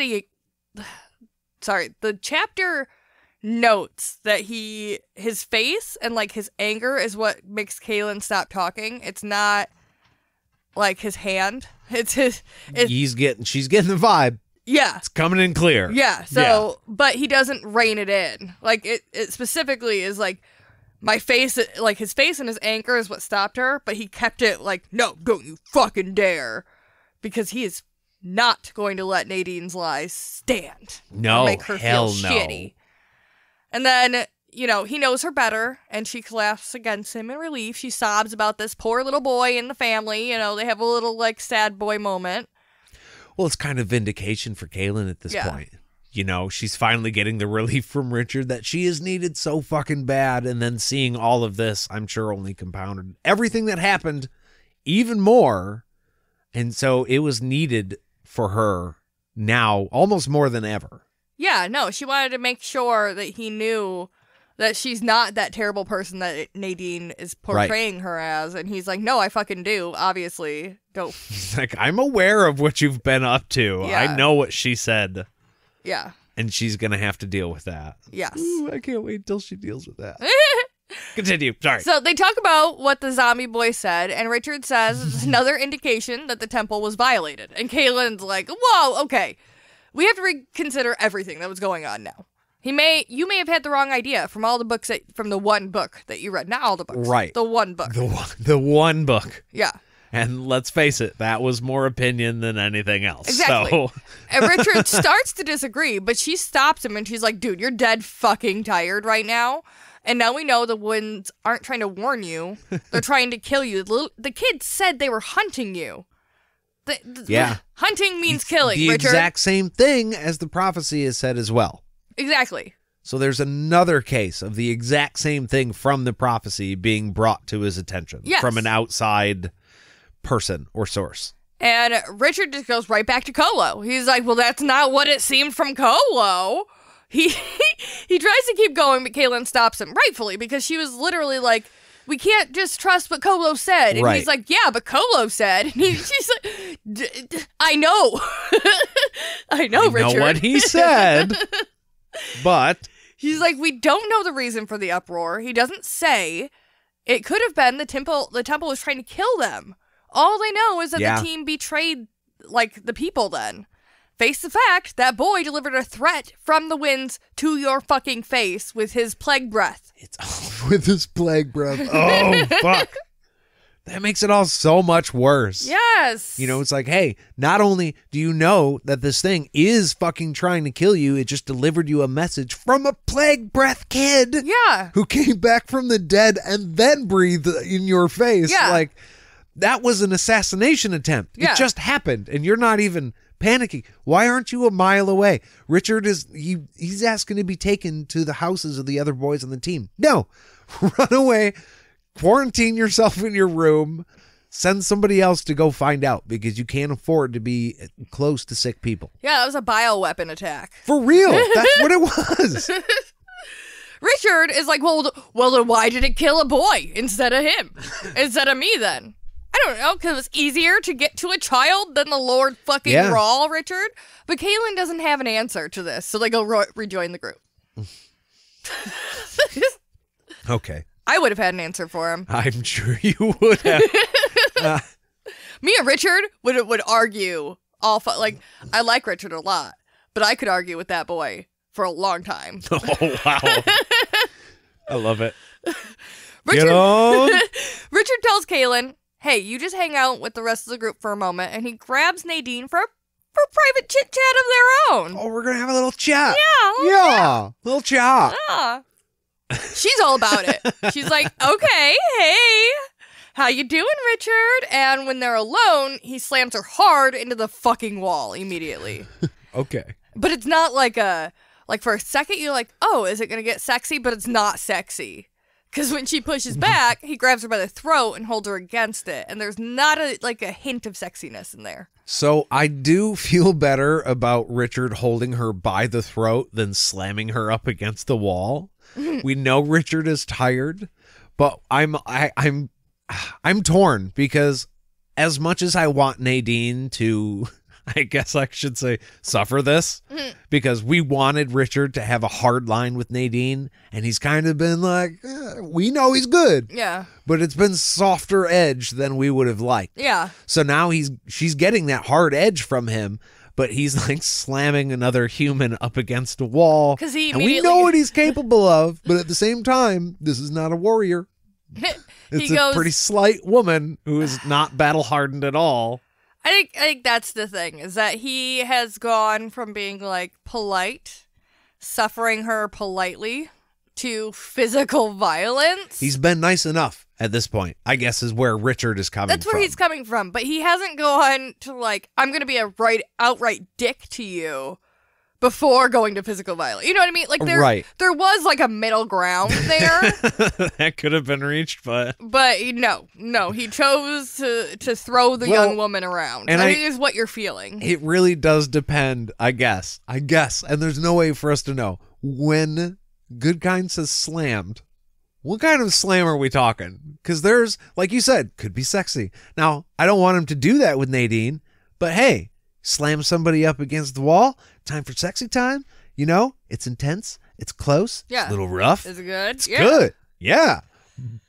Speaker 2: the chapter notes that his face and, like, his anger is what makes Kaylin stop talking. It's not, like, his hand. She's getting the vibe. Yeah.
Speaker 1: It's coming in clear.
Speaker 2: Yeah. So, but he doesn't rein it in. Like, it specifically is like, my face, like, his face and his anger is what stopped her, but he kept it like, no, don't you fucking dare. Because he is not going to let Nadine's lies stand.
Speaker 1: No,
Speaker 2: make her
Speaker 1: hell
Speaker 2: feel
Speaker 1: no.
Speaker 2: shitty. And then, he knows her better, and she collapses against him in relief. She sobs about this poor little boy in the family. They have a little, like, sad boy moment.
Speaker 1: Well, it's kind of vindication for Kaylin at this point. She's finally getting the relief from Richard that she has needed so fucking bad, and then seeing all of this, I'm sure, only compounded everything that happened even more. And so it was needed for her now almost more than ever.
Speaker 2: Yeah, no, she wanted to make sure that he knew that she's not that terrible person that Nadine is portraying her as. And he's like, no, I fucking do, obviously. Don't.
Speaker 1: He's like, I'm aware of what you've been up to.
Speaker 2: Yeah.
Speaker 1: I know what she said.
Speaker 2: Yeah.
Speaker 1: And she's going to have to deal with that.
Speaker 2: Yes.
Speaker 1: Ooh, I can't wait till she deals with that. Continue. Sorry.
Speaker 2: So they talk about what the zombie boy said, and Richard says it's another indication that the temple was violated. And Kaylin's like, whoa, okay. We have to reconsider everything that was going on now. You may have had the wrong idea from all the books from the one book that you read. Not all the books.
Speaker 1: Right.
Speaker 2: The one book.
Speaker 1: The one book.
Speaker 2: Yeah.
Speaker 1: And let's face it, that was more opinion than anything else.
Speaker 2: Exactly.
Speaker 1: So.
Speaker 2: And Richard starts to disagree, but she stops him and she's like, dude, you're dead fucking tired right now. And now we know the winds aren't trying to warn you. They're trying to kill you. The kids said they were hunting you.
Speaker 1: Yeah.
Speaker 2: Hunting means killing,
Speaker 1: the
Speaker 2: Richard.
Speaker 1: Exact same thing as the prophecy has said as well.
Speaker 2: Exactly.
Speaker 1: So there's another case of the exact same thing from the prophecy being brought to his attention from an outside person or source.
Speaker 2: And Richard just goes right back to Colo. He's like, well, that's not what it seemed from Colo. He tries to keep going, but Kaylin stops him, rightfully, because she was literally like, we can't just trust what Colo said. And he's like, yeah, but Colo said. And she's like, I know. I know, Richard.
Speaker 1: I know what he said. But
Speaker 2: he's like, we don't know the reason for the uproar. He doesn't say. It could have been the temple was trying to kill them. All they know is that the team betrayed, like, the people then. Face the fact, that boy delivered a threat from the winds to your fucking face with his plague breath.
Speaker 1: It's all with his plague breath. Oh, fuck. That makes it all so much worse.
Speaker 2: Yes.
Speaker 1: It's like, hey, not only do you know that this thing is fucking trying to kill you, it just delivered you a message from a plague breath kid.
Speaker 2: Yeah.
Speaker 1: Who came back from the dead and then breathed in your face.
Speaker 2: Yeah.
Speaker 1: Like, that was an assassination attempt.
Speaker 2: Yeah.
Speaker 1: It just happened, and you're not even panicking. Why aren't you a mile away? Richard he's asking to be taken to the houses of the other boys on the team. No. Run away. Quarantine yourself in your room. Send somebody else to go find out because you can't afford to be close to sick people.
Speaker 2: Yeah, that was a bioweapon attack.
Speaker 1: For real. That's what it was.
Speaker 2: Richard is like, well, then why did it kill a boy instead of him? Instead of me then? I don't know, because it's easier to get to a child than the Lord fucking Raw, Richard. But Kaylin doesn't have an answer to this, so they go rejoin the group.
Speaker 1: Okay.
Speaker 2: I would have had an answer for him.
Speaker 1: I'm sure you would have.
Speaker 2: Me and Richard would argue like, I like Richard a lot, but I could argue with that boy for a long time.
Speaker 1: Oh, wow. I love it.
Speaker 2: Richard tells Kaylin, hey, you just hang out with the rest of the group for a moment, and he grabs Nadine for a private chit-chat of their own.
Speaker 1: Oh, we're going to have a little chat.
Speaker 2: Yeah.
Speaker 1: Little chat.
Speaker 2: Yeah. She's all about it. She's like, okay, hey, how you doing, Richard? And when they're alone, he slams her hard into the fucking wall immediately.
Speaker 1: Okay.
Speaker 2: But it's not like for a second, you're like, oh, is it going to get sexy? But it's not sexy. Because when she pushes back, he grabs her by the throat and holds her against it. And there's not a hint of sexiness in there.
Speaker 1: So I do feel better about Richard holding her by the throat than slamming her up against the wall. We know Richard is tired, but I'm torn because as much as I want Nadine to, I guess I should say, suffer this, because we wanted Richard to have a hard line with Nadine, and he's kind of been like, we know he's good.
Speaker 2: Yeah.
Speaker 1: But it's been softer edge than we would have liked.
Speaker 2: Yeah.
Speaker 1: So now she's getting that hard edge from him, but he's like slamming another human up against a wall.
Speaker 2: Because he
Speaker 1: and we
Speaker 2: immediately...
Speaker 1: know what he's capable of, but at the same time, this is not a warrior. It's a pretty slight woman who is not battle hardened at all.
Speaker 2: I think that's the thing, is that he has gone from being like polite, suffering her politely, to physical violence.
Speaker 1: He's been nice enough at this point, I guess, is where Richard is coming from.
Speaker 2: That's where he's coming from, but he hasn't gone to like, I'm going to be a outright dick to you before going to physical violence. You know what I mean? Like there was like a middle ground there.
Speaker 1: That could have been reached, but
Speaker 2: no, he chose to throw the young woman around. And I think is what you're feeling.
Speaker 1: It really does depend, I guess. And there's no way for us to know. When Good Kind says slammed, what kind of slam are we talking? Because there's, like you said, could be sexy. Now, I don't want him to do that with Nadine, but hey, slam somebody up against the wall, time for sexy time. You know, it's intense, it's close, it's a little rough.
Speaker 2: Is it good?
Speaker 1: It's good. Yeah.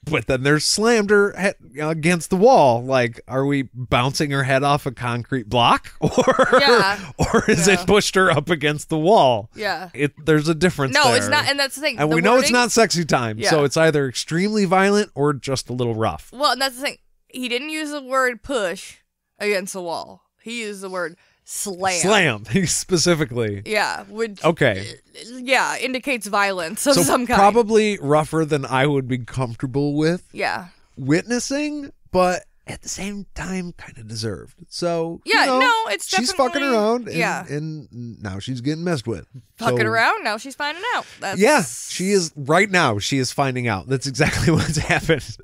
Speaker 1: But then there's slammed her head against the wall. Like, are we bouncing her head off a concrete block? Or is it pushed her up against the wall?
Speaker 2: Yeah.
Speaker 1: There's a difference there.
Speaker 2: No, it's not, and that's the thing.
Speaker 1: And we know it's not sexy time, so it's either extremely violent or just a little rough.
Speaker 2: Well, and that's the thing. He didn't use the word push against the wall. He used the word slam. Specifically.
Speaker 1: Yeah.
Speaker 2: Which,
Speaker 1: okay.
Speaker 2: Yeah, indicates violence of some kind.
Speaker 1: Probably rougher than I would be comfortable with.
Speaker 2: Yeah.
Speaker 1: Witnessing, but at the same time, kind of deserved. So,
Speaker 2: yeah, no, it's definitely...
Speaker 1: She's fucking around, and now she's getting messed with.
Speaker 2: Fucking around, now she's finding out.
Speaker 1: Yeah, she is, right now, she is finding out. That's exactly what's happened.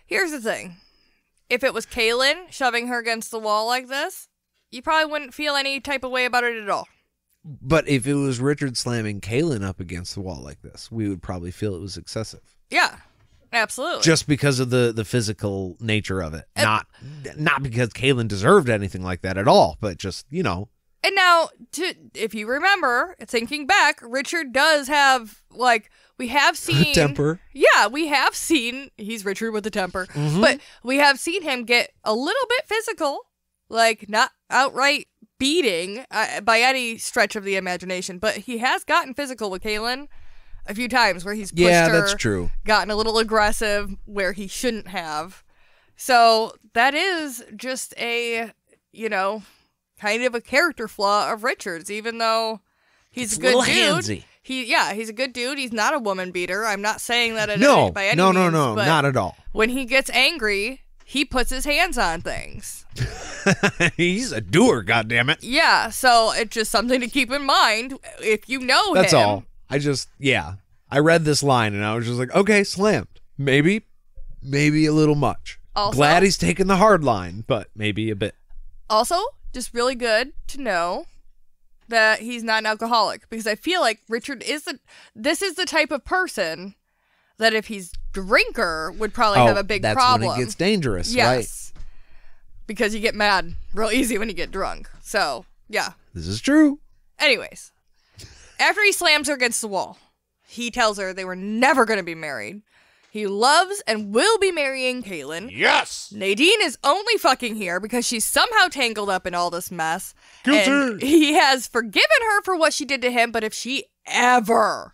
Speaker 2: Here's the thing. If it was Kaylin shoving her against the wall like this, you probably wouldn't feel any type of way about it at all.
Speaker 1: But if it was Richard slamming Kaylin up against the wall like this, we would probably feel it was excessive.
Speaker 2: Yeah, absolutely.
Speaker 1: Just because of the physical nature of it. Not because Kaylin deserved anything like that at all, but just, you know.
Speaker 2: And now, if you remember, thinking back, Richard does have, like, we have seen...
Speaker 1: temper.
Speaker 2: Yeah, we have seen... He's Richard with a temper. Mm-hmm. But we have seen him get a little bit physical. Like, not outright beating by any stretch of the imagination. But he has gotten physical with Kaylin a few times where he's pushed her.
Speaker 1: That's true.
Speaker 2: Gotten a little aggressive where he shouldn't have. So that is just a, kind of a character flaw of Richard's, even though he's a good dude.
Speaker 1: Handsy.
Speaker 2: He's a good dude. He's not a woman beater. I'm not saying that by any means.
Speaker 1: No, not at all.
Speaker 2: When he gets angry, he puts his hands on things.
Speaker 1: He's a doer, goddammit.
Speaker 2: Yeah, so it's just something to keep in mind if you know
Speaker 1: That's
Speaker 2: him.
Speaker 1: That's all. I read this line and I was just like, okay, slammed. Maybe a little much.
Speaker 2: Also,
Speaker 1: glad he's taking the hard line, but maybe a bit.
Speaker 2: Also, just really good to know that he's not an alcoholic, because I feel like Richard this is the type of person that if he's drinker would probably have a big problem.
Speaker 1: That's when it gets dangerous,
Speaker 2: yes. Right? Because you get mad real easy when you get drunk. So, yeah.
Speaker 1: This is true.
Speaker 2: Anyways, after he slams her against the wall, he tells her they were never going to be married. He loves and will be marrying Kaylin.
Speaker 1: Yes!
Speaker 2: Nadine is only fucking here because she's somehow tangled up in all this mess.
Speaker 1: Guilty!
Speaker 2: And he has forgiven her for what she did to him, but if she ever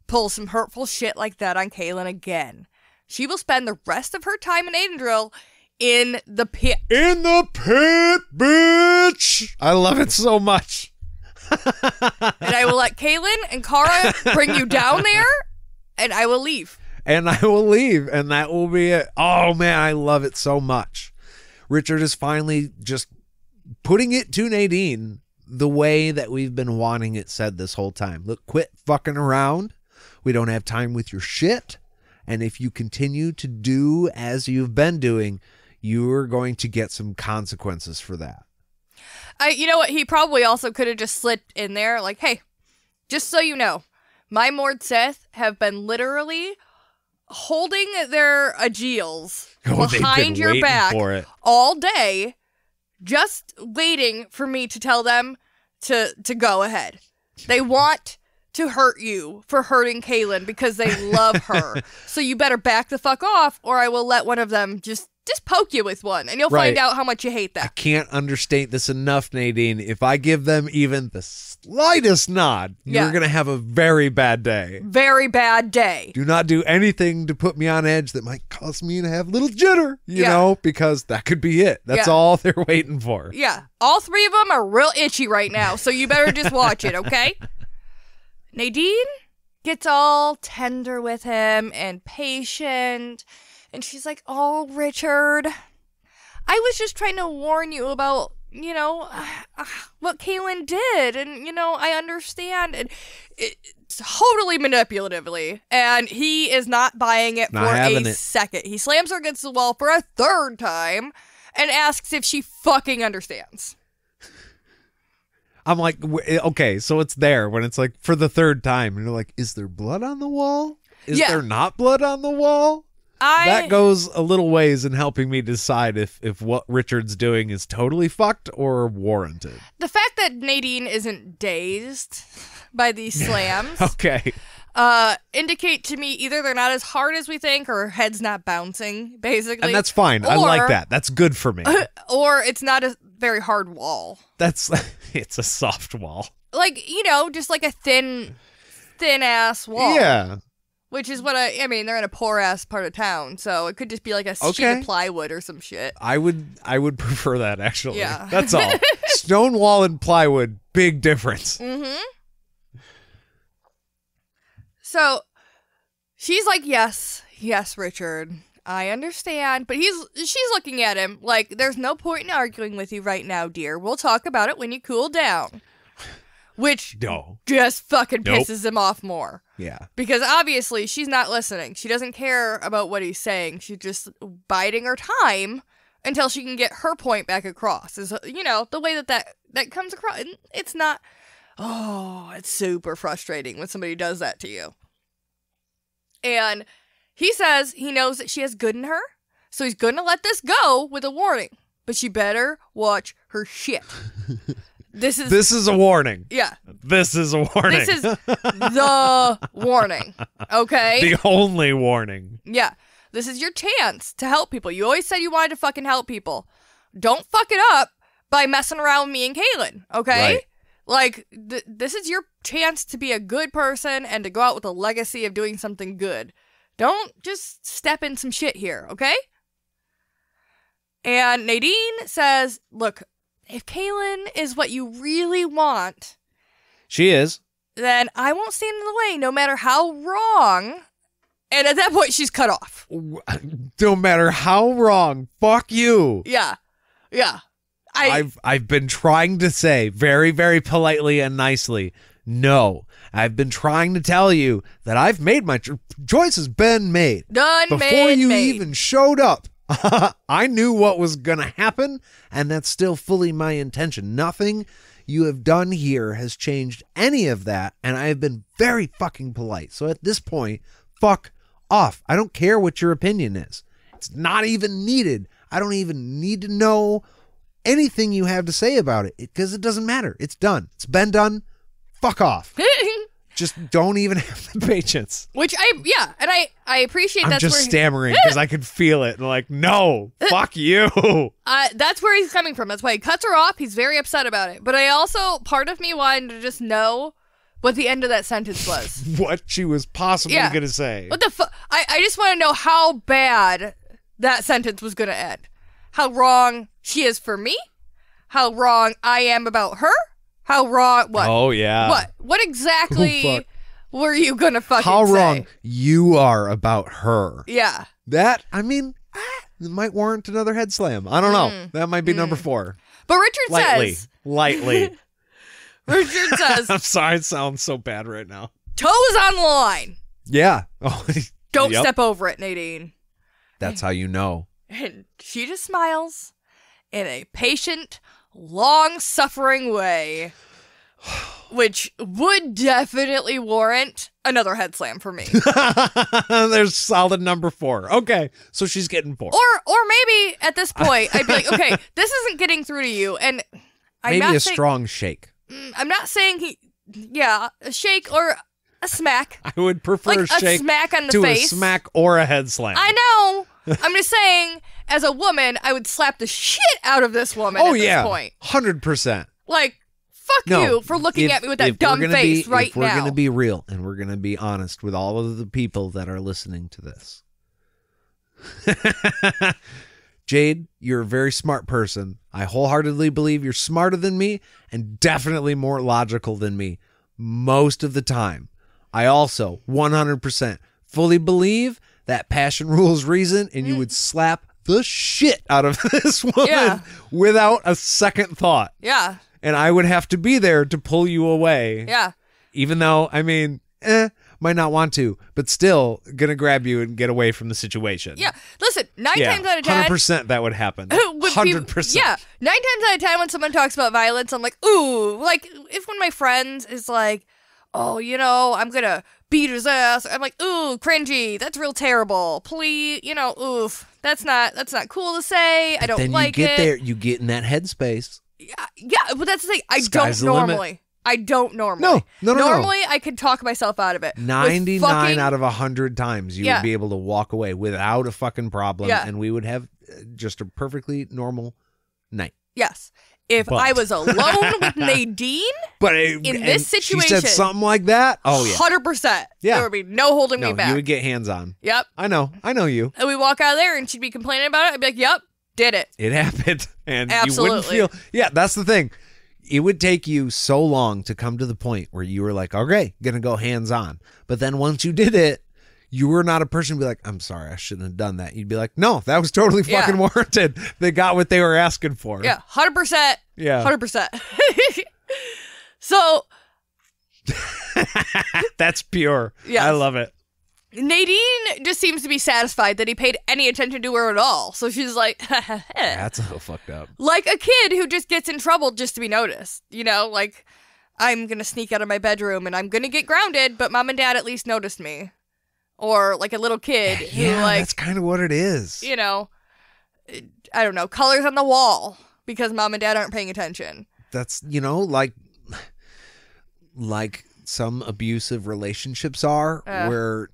Speaker 2: pulls some hurtful shit like that on Kaylin again, she will spend the rest of her time in Aidendrill in the pit.
Speaker 1: In the pit, bitch! I love it so much.
Speaker 2: And I will let Kaylin and Kara bring you down there, and I will leave.
Speaker 1: and I will leave, and that will be it. Oh, man, I love it so much. Richard is finally just putting it to Nadine the way that we've been wanting it said this whole time. Look, quit fucking around. We don't have time with your shit. And if you continue to do as you've been doing, you're going to get some consequences for that.
Speaker 2: You know what? He probably also could have just slipped in there like, hey, just so you know, my Mord Sith have been literally holding their agiles behind your back all day, just waiting for me to tell them to go ahead. They want to hurt you for hurting Kaylin because they love her. So you better back the fuck off, or I will let one of them just poke you with one, and you'll find out how much you hate that.
Speaker 1: I can't understate this enough, Nadine. If I give them even the slightest nod, you're going to have a very bad day.
Speaker 2: Very bad day.
Speaker 1: Do not do anything to put me on edge that might cause me to have a little jitter, you know, because that could be it. That's all they're waiting for.
Speaker 2: Yeah. All three of them are real itchy right now, so you better just watch it, okay? Nadine gets all tender with him and patient. And she's like, oh, Richard, I was just trying to warn you about, you know, what Kaylin did. And, you know, I understand. And it's totally manipulatively. And he is not buying it for a second. He slams her against the wall for a third time and asks if she fucking understands.
Speaker 1: I'm like, okay, so it's there when it's like for the third time. And you're like, is there blood on the wall? Is there not blood on the wall? That goes a little ways in helping me decide if what Richard's doing is totally fucked or warranted.
Speaker 2: The fact that Nadine isn't dazed by these slams indicate to me either they're not as hard as we think or her head's not bouncing, basically.
Speaker 1: And that's fine. I like that. That's good for me.
Speaker 2: Or it's not a very hard wall.
Speaker 1: It's a soft wall.
Speaker 2: Like, you know, just like a thin-ass wall.
Speaker 1: Yeah.
Speaker 2: Which is what I mean, they're in a poor-ass part of town, so it could just be like a sheet of plywood or some shit.
Speaker 1: I would prefer that, actually.
Speaker 2: Yeah.
Speaker 1: That's all. Stone wall and plywood, big difference.
Speaker 2: Mm-hmm. So, she's like, yes, Richard, I understand. But she's looking at him like, there's no point in arguing with you right now, dear. We'll talk about it when you cool down. Which just fucking pisses him off more.
Speaker 1: Yeah.
Speaker 2: Because obviously she's not listening. She doesn't care about what he's saying. She's just biding her time until she can get her point back across. Is, you know, the way that comes across. It's not, it's super frustrating when somebody does that to you. And he says he knows that she has good in her, so he's going to let this go with a warning. But she better watch her shit. This is
Speaker 1: a warning.
Speaker 2: Yeah.
Speaker 1: This is a warning.
Speaker 2: This is the warning. Okay?
Speaker 1: The only warning.
Speaker 2: Yeah. This is your chance to help people. You always said you wanted to fucking help people. Don't fuck it up by messing around with me and Kaylin. Okay?
Speaker 1: Right.
Speaker 2: Like, this is your chance to be a good person and to go out with a legacy of doing something good. Don't just step in some shit here, okay? And Nadine says, look, if Kaylin is what you really want,
Speaker 1: she is,
Speaker 2: then I won't stand in the way no matter how wrong. And at that point, she's cut off.
Speaker 1: No matter how wrong, fuck you.
Speaker 2: Yeah. Yeah.
Speaker 1: I've been trying to say very, very politely and nicely, no. I've been trying to tell you that I've made my choice has been made. Before you even showed up. I knew what was going to happen, and that's still fully my intention. Nothing you have done here has changed any of that, and I have been very fucking polite. So at this point, fuck off. I don't care what your opinion is. It's not even needed. I don't even need to know anything you have to say about it, because it doesn't matter. It's done. It's been done. Fuck off. Just don't even have the patience.
Speaker 2: Which I appreciate.
Speaker 1: I'm
Speaker 2: that's
Speaker 1: just
Speaker 2: where
Speaker 1: stammering because I could feel it. And like, no, fuck you.
Speaker 2: That's where he's coming from. That's why he cuts her off. He's very upset about it. But I also, part of me wanted to just know what the end of that sentence was.
Speaker 1: What she was possibly going to say.
Speaker 2: What the fuck? I just want to know how bad that sentence was going to end. How wrong she is for me. How wrong I am about her. How wrong? What?
Speaker 1: Oh, yeah.
Speaker 2: What exactly were you gonna fucking
Speaker 1: How
Speaker 2: say?
Speaker 1: wrong you are about her.
Speaker 2: Yeah.
Speaker 1: That, I mean, it might warrant another head slam. I don't know. That might be number 4.
Speaker 2: But Richard says...
Speaker 1: Lightly.
Speaker 2: Richard says...
Speaker 1: I'm sorry, it sounds so bad right now.
Speaker 2: Toes on the line.
Speaker 1: Yeah. Oh,
Speaker 2: Don't step over it, Nadine.
Speaker 1: That's how you know.
Speaker 2: And she just smiles in a patient, long-suffering way, which would definitely warrant another head slam for me.
Speaker 1: There's solid number 4. Okay, so she's getting 4.
Speaker 2: Or maybe at this point, I'd be like, okay, this isn't getting through to you, and I'm
Speaker 1: maybe
Speaker 2: not
Speaker 1: a strong shake.
Speaker 2: I'm not saying a shake or a smack.
Speaker 1: I would prefer
Speaker 2: like
Speaker 1: a shake
Speaker 2: a smack on the
Speaker 1: to
Speaker 2: face.
Speaker 1: a smack or a head slam.
Speaker 2: I know. I'm just saying, as a woman, I would slap the shit out of this woman at this point.
Speaker 1: 100%.
Speaker 2: Like, fuck you for looking at me with that dumb face right now.
Speaker 1: If we're going to be real and we're going to be honest with all of the people that are listening to this. Jade, you're a very smart person. I wholeheartedly believe you're smarter than me and definitely more logical than me most of the time. I also 100% fully believe that passion rules reason, and you would slap the shit out of this woman without a second thought.
Speaker 2: Yeah.
Speaker 1: And I would have to be there to pull you away.
Speaker 2: Yeah.
Speaker 1: Even though, I mean, might not want to, but still gonna grab you and get away from the situation.
Speaker 2: Yeah. Listen, 9 times out of 10.
Speaker 1: 100% that would happen. 100%.
Speaker 2: Yeah. 9 times out of 10 when someone talks about violence, I'm like, ooh. Like, if one of my friends is like, oh, I'm gonna beat his ass. I'm like, ooh, cringy. That's real terrible. Please, oof. That's not cool to say. I don't like it.
Speaker 1: Then you get there, you get in that headspace.
Speaker 2: Yeah, but that's the thing. I
Speaker 1: Sky's
Speaker 2: don't
Speaker 1: the
Speaker 2: normally.
Speaker 1: limit.
Speaker 2: I don't normally.
Speaker 1: No.
Speaker 2: Normally, I could talk myself out of it.
Speaker 1: 99 out of 100 times, you would be able to walk away without a fucking problem, and we would have just a perfectly normal night.
Speaker 2: Yes. If I was alone with Nadine in this situation,
Speaker 1: she said something like that,
Speaker 2: 100%.
Speaker 1: Yeah.
Speaker 2: There would be no holding me back.
Speaker 1: You would get hands on.
Speaker 2: Yep.
Speaker 1: I know you.
Speaker 2: And we walk out of there and she'd be complaining about it. I'd be like, yep, did it.
Speaker 1: It happened. And
Speaker 2: Absolutely.
Speaker 1: you wouldn't feel, that's the thing. It would take you so long to come to the point where you were like, okay, gonna go hands on. But then once you did it, you were not a person to be like, I'm sorry, I shouldn't have done that. You'd be like, no, that was totally fucking warranted. They got what they were asking for.
Speaker 2: Yeah, 100%.
Speaker 1: Yeah.
Speaker 2: 100%. So.
Speaker 1: That's pure.
Speaker 2: Yes.
Speaker 1: I love it.
Speaker 2: Nadine just seems to be satisfied that he paid any attention to her at all. So she's like,
Speaker 1: that's a little fucked up.
Speaker 2: Like a kid who just gets in trouble just to be noticed. Like, I'm going to sneak out of my bedroom and I'm going to get grounded, but mom and dad at least noticed me. Or like a little kid who
Speaker 1: that's kind of what it is.
Speaker 2: I don't know, colors on the wall because mom and dad aren't paying attention.
Speaker 1: That's, like some abusive relationships are where,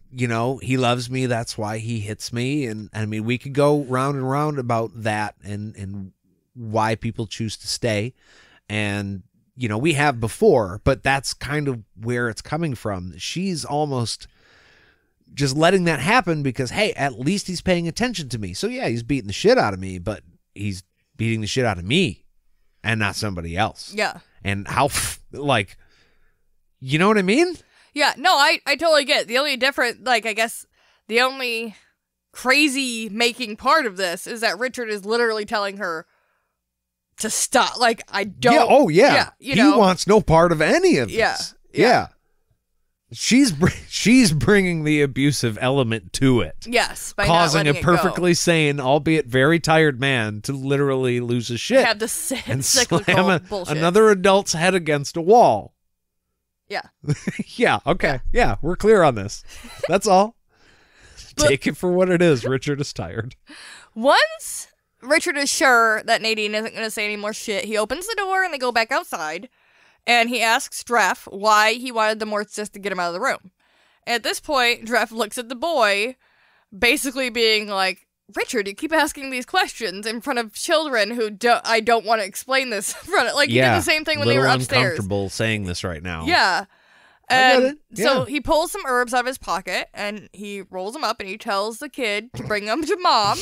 Speaker 1: he loves me. That's why he hits me. And I mean, we could go round and round about that and why people choose to stay. And, we have before, but that's kind of where it's coming from. She's almost just letting that happen because, hey, at least he's paying attention to me. So yeah, he's beating the shit out of me, but he's beating the shit out of me and not somebody else.
Speaker 2: Yeah.
Speaker 1: And how, you know what I mean?
Speaker 2: Yeah, no, I totally get it. The only different, I guess the only crazy making part of this is that Richard is literally telling her to stop. Like, I don't.
Speaker 1: Yeah, oh yeah. He wants no part of any of this. Yeah. She's bringing the abusive element to it.
Speaker 2: Yes, by
Speaker 1: causing
Speaker 2: not
Speaker 1: a perfectly sane, albeit very tired man to literally lose his shit.
Speaker 2: Have the
Speaker 1: and
Speaker 2: cyclical
Speaker 1: slam another adult's head against a wall.
Speaker 2: Yeah.
Speaker 1: Yeah, okay. Yeah, we're clear on this. That's all. Take it for what it is. Richard is tired.
Speaker 2: Once Richard is sure that Nadine isn't going to say any more shit, he opens the door and they go back outside. And he asks Dref why he wanted the Morts just to get him out of the room. At this point, Dref looks at the boy, basically being like, Richard, you keep asking these questions in front of children who I don't want to explain this in front of. Like, he did the same thing when they were upstairs.
Speaker 1: Uncomfortable saying this right now.
Speaker 2: Yeah.
Speaker 1: I get it.
Speaker 2: So he pulls some herbs out of his pocket, and he rolls them up, and he tells the kid to bring them to mom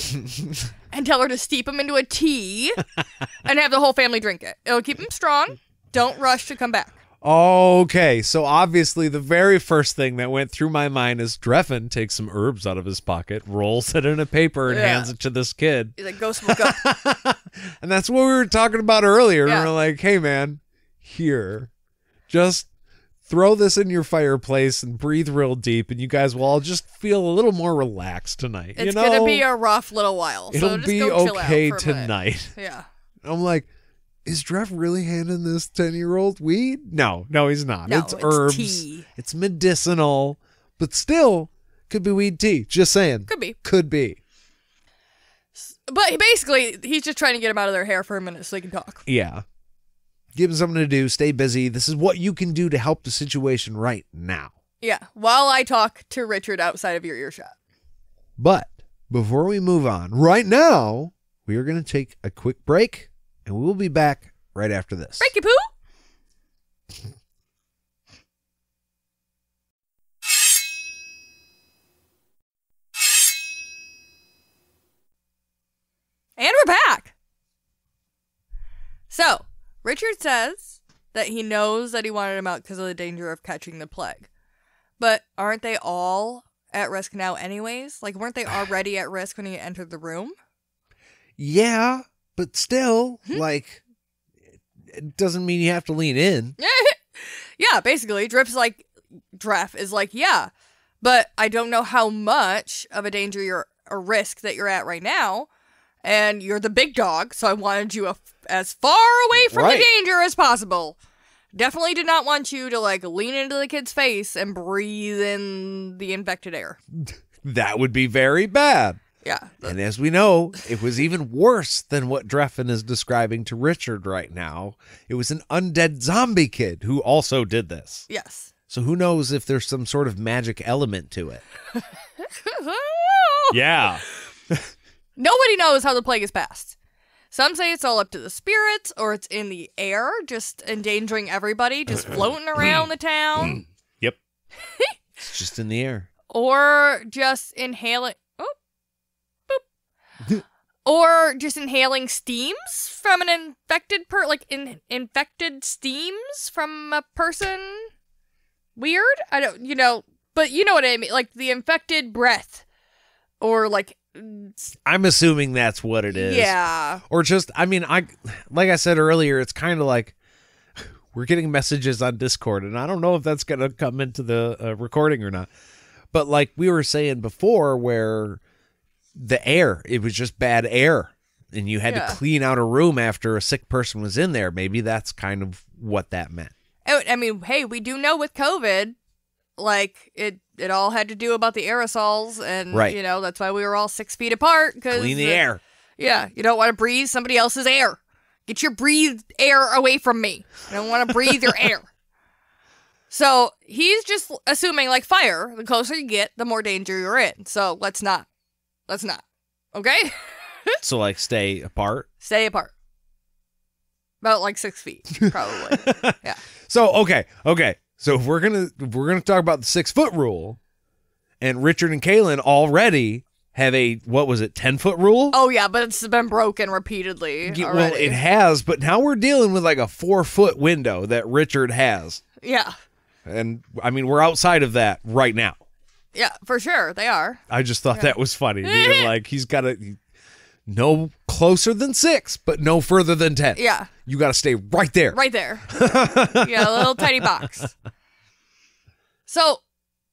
Speaker 2: and tell her to steep them into a tea and have the whole family drink it. It'll keep them strong. Don't rush to come back.
Speaker 1: Okay, so obviously the very first thing that went through my mind is Drefan takes some herbs out of his pocket, rolls it in a paper, and hands it to this kid.
Speaker 2: He's like, go smoke up.
Speaker 1: And that's what we were talking about earlier.
Speaker 2: Yeah.
Speaker 1: And we're like, hey, man, here, just throw this in your fireplace and breathe real deep, and you guys will all just feel a little more relaxed tonight.
Speaker 2: It's going to be a rough little while.
Speaker 1: It'll
Speaker 2: so just
Speaker 1: be
Speaker 2: go chill
Speaker 1: okay
Speaker 2: out for a minute.
Speaker 1: tonight.
Speaker 2: Yeah.
Speaker 1: I'm like, is Dref really handing this 10-year-old weed? No, he's not.
Speaker 2: No,
Speaker 1: it's herbs.
Speaker 2: tea.
Speaker 1: It's medicinal, but still could be weed tea. Just saying.
Speaker 2: Could be.
Speaker 1: Could be.
Speaker 2: But he's just trying to get him out of their hair for a minute so they can talk.
Speaker 1: Yeah. Give him something to do. Stay busy. This is what you can do to help the situation right now.
Speaker 2: Yeah, while I talk to Richard outside of your earshot.
Speaker 1: But before we move on, right now, we are going to take a quick break, and we will be back right after this.
Speaker 2: Breaky poo! And we're back! So, Richard says that he knows that he wanted him out because of the danger of catching the plague. But aren't they all at risk now anyways? Like, weren't they already at risk when he entered the room?
Speaker 1: Yeah, but still, like, it doesn't mean you have to lean in.
Speaker 2: Yeah, basically, Dref is like, yeah, but I don't know how much of a danger a risk that you're at right now, and you're the big dog, so I wanted you as far away from the danger as possible. Definitely did not want you to, like, lean into the kid's face and breathe in the infected air.
Speaker 1: That would be very bad.
Speaker 2: Yeah.
Speaker 1: And as we know, it was even worse than what Drefan is describing to Richard right now. It was an undead zombie kid who also did this.
Speaker 2: Yes.
Speaker 1: So who knows if there's some sort of magic element to it. Yeah.
Speaker 2: Nobody knows how the plague is passed. Some say it's all up to the spirits, or it's in the air, just endangering everybody, just floating around the town.
Speaker 1: Yep. It's just in the air.
Speaker 2: Or just inhaling... Or just inhaling steams from an infected infected steams from a person. Weird? I don't, but you know what I mean. Like the infected breath. Or like...
Speaker 1: I'm assuming that's what it is.
Speaker 2: Yeah.
Speaker 1: Or just, like I said earlier, it's kind of like we're getting messages on Discord, and I don't know if that's going to come into the recording or not. But like we were saying before, where the air, it was just bad air, and you had to clean out a room after a sick person was in there. Maybe that's kind of what that meant.
Speaker 2: I mean, hey, we do know with COVID, like it all had to do about the aerosols, and that's why we were all 6 feet apart.
Speaker 1: Clean the air.
Speaker 2: Yeah, you don't want to breathe somebody else's air. Get your breathed air away from me. I don't want to breathe your air. So he's just assuming, like fire, the closer you get, the more danger you're in. So let's not. Okay?
Speaker 1: So like stay apart?
Speaker 2: Stay apart. About like 6 feet, probably. Yeah.
Speaker 1: So okay. So if we're gonna talk about the 6-foot rule, and Richard and Kaylin already have a 10-foot rule?
Speaker 2: Oh yeah, but it's been broken repeatedly.
Speaker 1: Well, it has, but now we're dealing with like a 4-foot window that Richard has.
Speaker 2: Yeah.
Speaker 1: And I mean, we're outside of that right now.
Speaker 2: Yeah, for sure, they are.
Speaker 1: I just thought that was funny. Being like, he's got to no closer than 6, but no further than 10.
Speaker 2: Yeah.
Speaker 1: You got to stay right there.
Speaker 2: Right there. Yeah, a little tiny box. So,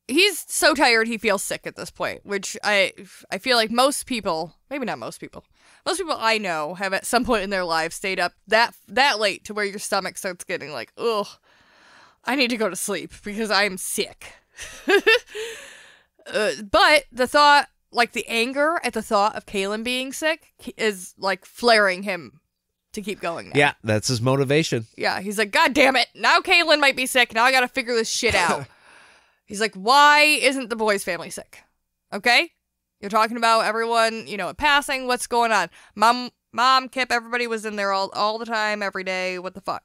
Speaker 2: he's so tired he feels sick at this point, which I feel like most people, maybe not most people I know have at some point in their lives stayed up that late to where your stomach starts getting like, ugh, I need to go to sleep because I'm sick. But the thought, like the anger at the thought of Kaylin being sick is like flaring him to keep going now.
Speaker 1: Yeah, that's his motivation.
Speaker 2: Yeah, he's like, God damn it, now Kaylin might be sick, now I gotta figure this shit out. He's like, why isn't the boys' family sick? Okay? You're talking about everyone, at passing, what's going on? Mom, Kip, everybody was in there all the time, every day, what the fuck?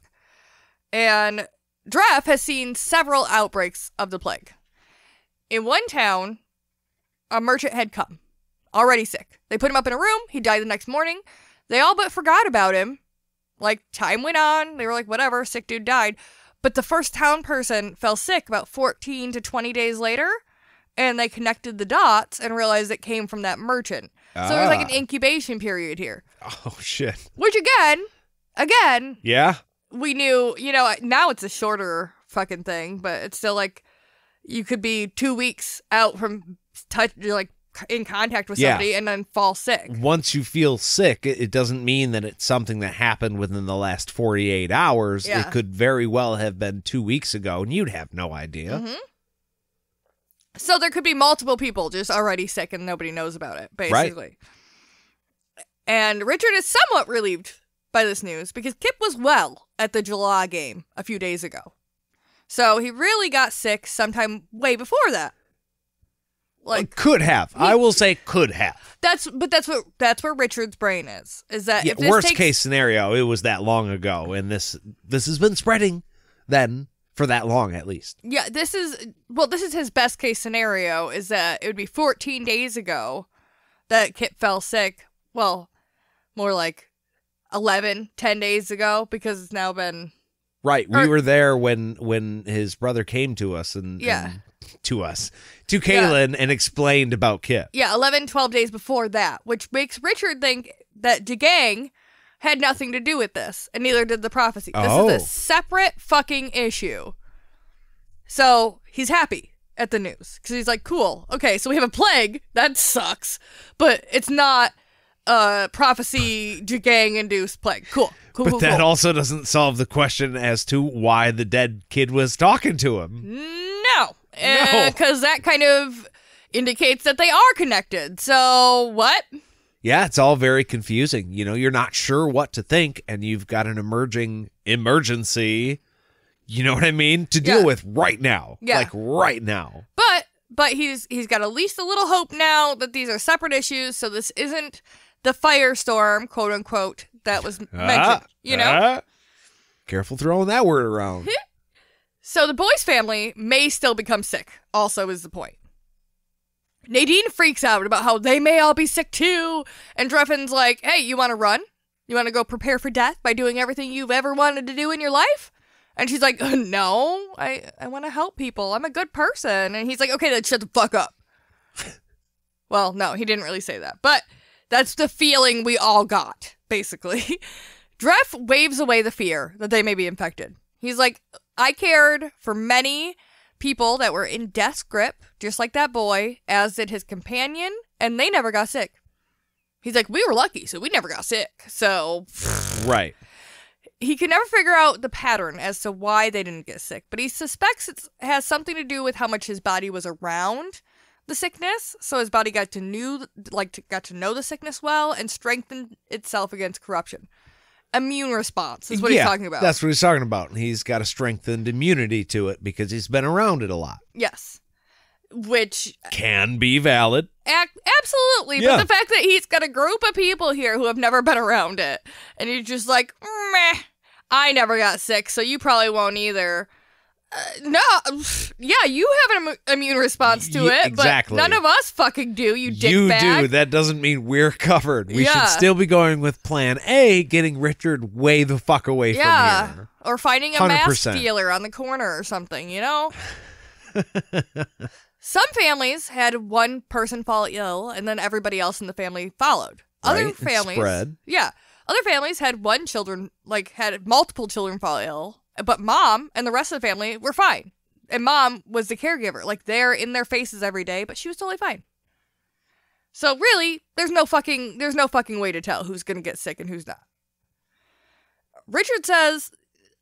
Speaker 2: And Dref has seen several outbreaks of the plague. In one town, a merchant had come, already sick. They put him up in a room. He died the next morning. They all but forgot about him. Like, time went on. They were like, whatever, sick dude died. But the first town person fell sick about 14 to 20 days later, and they connected the dots and realized it came from that merchant. So there's like an incubation period here.
Speaker 1: Oh, shit.
Speaker 2: Which again,
Speaker 1: Yeah.
Speaker 2: we knew, now it's a shorter fucking thing, but it's still like you could be 2 weeks out from in contact with somebody and then fall sick. Once
Speaker 1: you feel sick, it doesn't mean that it's something that happened within the last 48 hours.
Speaker 2: Yeah.
Speaker 1: It could very well have been 2 weeks ago, and you'd have no idea.
Speaker 2: Mm-hmm. So there could be multiple people just already sick and nobody knows about it, basically. Right. And Richard is somewhat relieved by this news because Kip was well at the July game a few days ago. So he really got sick sometime way before that.
Speaker 1: Could have. I will say could have.
Speaker 2: That's where Richard's brain is that if this
Speaker 1: worst case scenario, it was that long ago, and this has been spreading then for that long at least.
Speaker 2: Yeah, this is his best case scenario, is that it would be 14 days ago that Kip fell sick. Well, more like 10 days ago, because it's now been...
Speaker 1: Right, we were there when his brother came to us and to Kaylin and explained about Kip.
Speaker 2: Yeah, 12 days before that, which makes Richard think that DeGang had nothing to do with this, and neither did the prophecy. This is a separate fucking issue. So he's happy at the news, because he's like, cool, okay, so we have a plague, that sucks, but it's not a prophecy DeGang-induced plague. Cool.
Speaker 1: But that also doesn't solve the question as to why the dead kid was talking to him.
Speaker 2: No. Because that kind of indicates that they are connected. So, what?
Speaker 1: Yeah, it's all very confusing. You're not sure what to think, and you've got an emerging emergency, you know what I mean, to deal with right now.
Speaker 2: Yeah.
Speaker 1: Like, right now.
Speaker 2: But he's got at least a little hope now that these are separate issues, so this isn't the firestorm, quote unquote, that was mentioned,
Speaker 1: Careful throwing that word around.
Speaker 2: So the boy's family may still become sick, also is the point. Nadine freaks out about how they may all be sick too, and Drefan's like, hey, you want to run? You want to go prepare for death by doing everything you've ever wanted to do in your life? And she's like, no, I want to help people. I'm a good person. And he's like, okay, then shut the fuck up. Well, no, he didn't really say that, but that's the feeling we all got, basically. Dref waves away the fear that they may be infected. He's like, I cared for many people that were in death's grip, just like that boy, as did his companion, and they never got sick. He's like, we were lucky, so we never got sick. So,
Speaker 1: right.
Speaker 2: He can never figure out the pattern as to why they didn't get sick, but he suspects it has something to do with how much his body was around the sickness, so his body got to know the sickness well and strengthened itself against corruption. Immune response is what he's talking about.
Speaker 1: That's what he's talking about. He's got a strengthened immunity to it because he's been around it a lot.
Speaker 2: Yes. Which
Speaker 1: can be valid.
Speaker 2: Absolutely. Yeah. But the fact that he's got a group of people here who have never been around it, and he's just like, meh, I never got sick, so you probably won't either. No, yeah, you have an immune response to it, exactly. But none of us fucking do, you dickbag.
Speaker 1: You do. That doesn't mean we're covered. We should still be going with plan A, getting Richard way the fuck away from here.
Speaker 2: Or finding a
Speaker 1: 100%.
Speaker 2: mask dealer on the corner or something, Some families had one person fall ill, and then everybody else in the family followed. Other families,
Speaker 1: spread.
Speaker 2: Yeah. Other families had had multiple children fall ill, but mom and the rest of the family were fine. And mom was the caregiver. They're in their faces every day, but she was totally fine. So really, there's no fucking way to tell who's going to get sick and who's not. Richard says,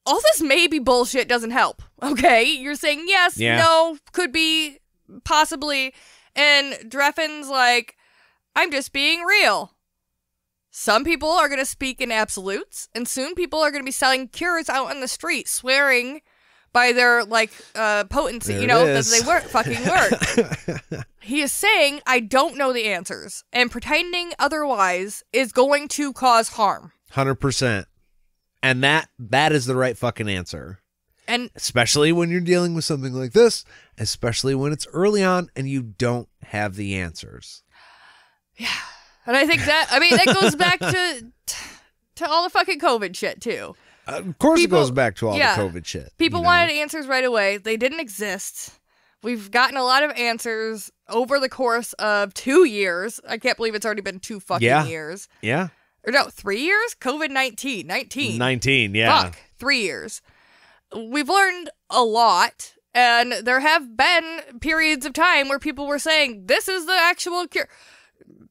Speaker 2: all this maybe bullshit doesn't help. Okay? You're saying yes, no, could be, possibly. And Drefan's like, I'm just being real. Some people are going to speak in absolutes, and soon people are going to be selling cures out on the street, swearing by their, potency, that they fucking work. He is saying, I don't know the answers, and pretending otherwise is going to cause harm.
Speaker 1: 100%. And that is the right fucking answer.
Speaker 2: And
Speaker 1: especially when you're dealing with something like this, especially when it's early on and you don't have the answers.
Speaker 2: Yeah. And I think that goes back to all the fucking COVID shit, too.
Speaker 1: Of course
Speaker 2: People-
Speaker 1: it goes back to all
Speaker 2: yeah.
Speaker 1: the COVID shit.
Speaker 2: People
Speaker 1: you know?
Speaker 2: wanted answers right away. They didn't exist. We've gotten a lot of answers over the course of 2 years. I can't believe it's already been 2 fucking years.
Speaker 1: Yeah.
Speaker 2: Or no, 3 years? COVID-19. 19.
Speaker 1: 19, yeah.
Speaker 2: Fuck. 3 years. We've learned a lot, and there have been periods of time where people were saying, this is the actual cure.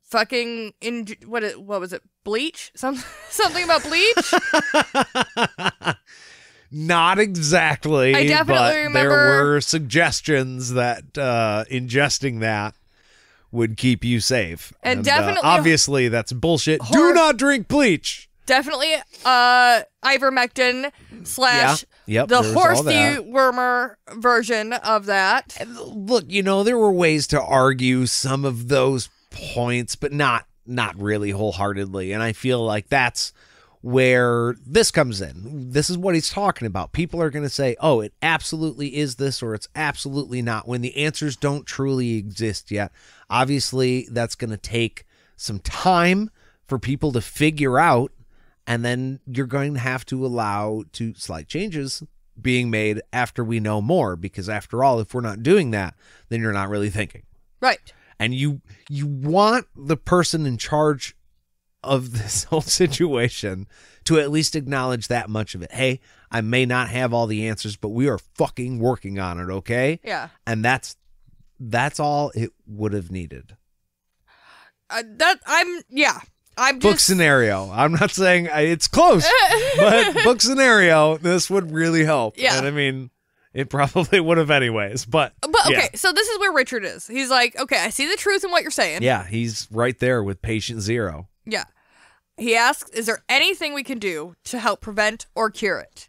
Speaker 2: Fucking, what was it? Bleach? Something about bleach?
Speaker 1: Not exactly.
Speaker 2: I definitely
Speaker 1: but
Speaker 2: remember-
Speaker 1: there were suggestions that ingesting that would keep you safe.
Speaker 2: And definitely-
Speaker 1: obviously, that's bullshit. Do not drink bleach.
Speaker 2: Definitely ivermectin /
Speaker 1: Yep,
Speaker 2: the
Speaker 1: there's all
Speaker 2: horsey
Speaker 1: that.
Speaker 2: wormer version of that.
Speaker 1: And look, there were ways to argue some of those points, but not really wholeheartedly. And I feel like that's where this comes in. This is what he's talking about. People are going to say, oh, it absolutely is this, or it's absolutely not, when the answers don't truly exist yet. Obviously, that's going to take some time for people to figure out, and then you're going to have to allow slight changes being made after we know more, because after all, if we're not doing that, then you're not really thinking.
Speaker 2: Right.
Speaker 1: And you want the person in charge of this whole situation to at least acknowledge that much of it. Hey, I may not have all the answers, but we are fucking working on it, okay?
Speaker 2: Yeah.
Speaker 1: And that's all it would have needed.
Speaker 2: I'm
Speaker 1: Book
Speaker 2: just
Speaker 1: scenario. I'm not saying it's close, but book scenario, this would really help.
Speaker 2: Yeah.
Speaker 1: And I mean, it probably would have anyways, but
Speaker 2: okay,
Speaker 1: yeah.
Speaker 2: so this is where Richard is. He's like, okay, I see the truth in what you're saying.
Speaker 1: Yeah, he's right there with patient zero.
Speaker 2: Yeah. He asks, is there anything we can do to help prevent or cure it?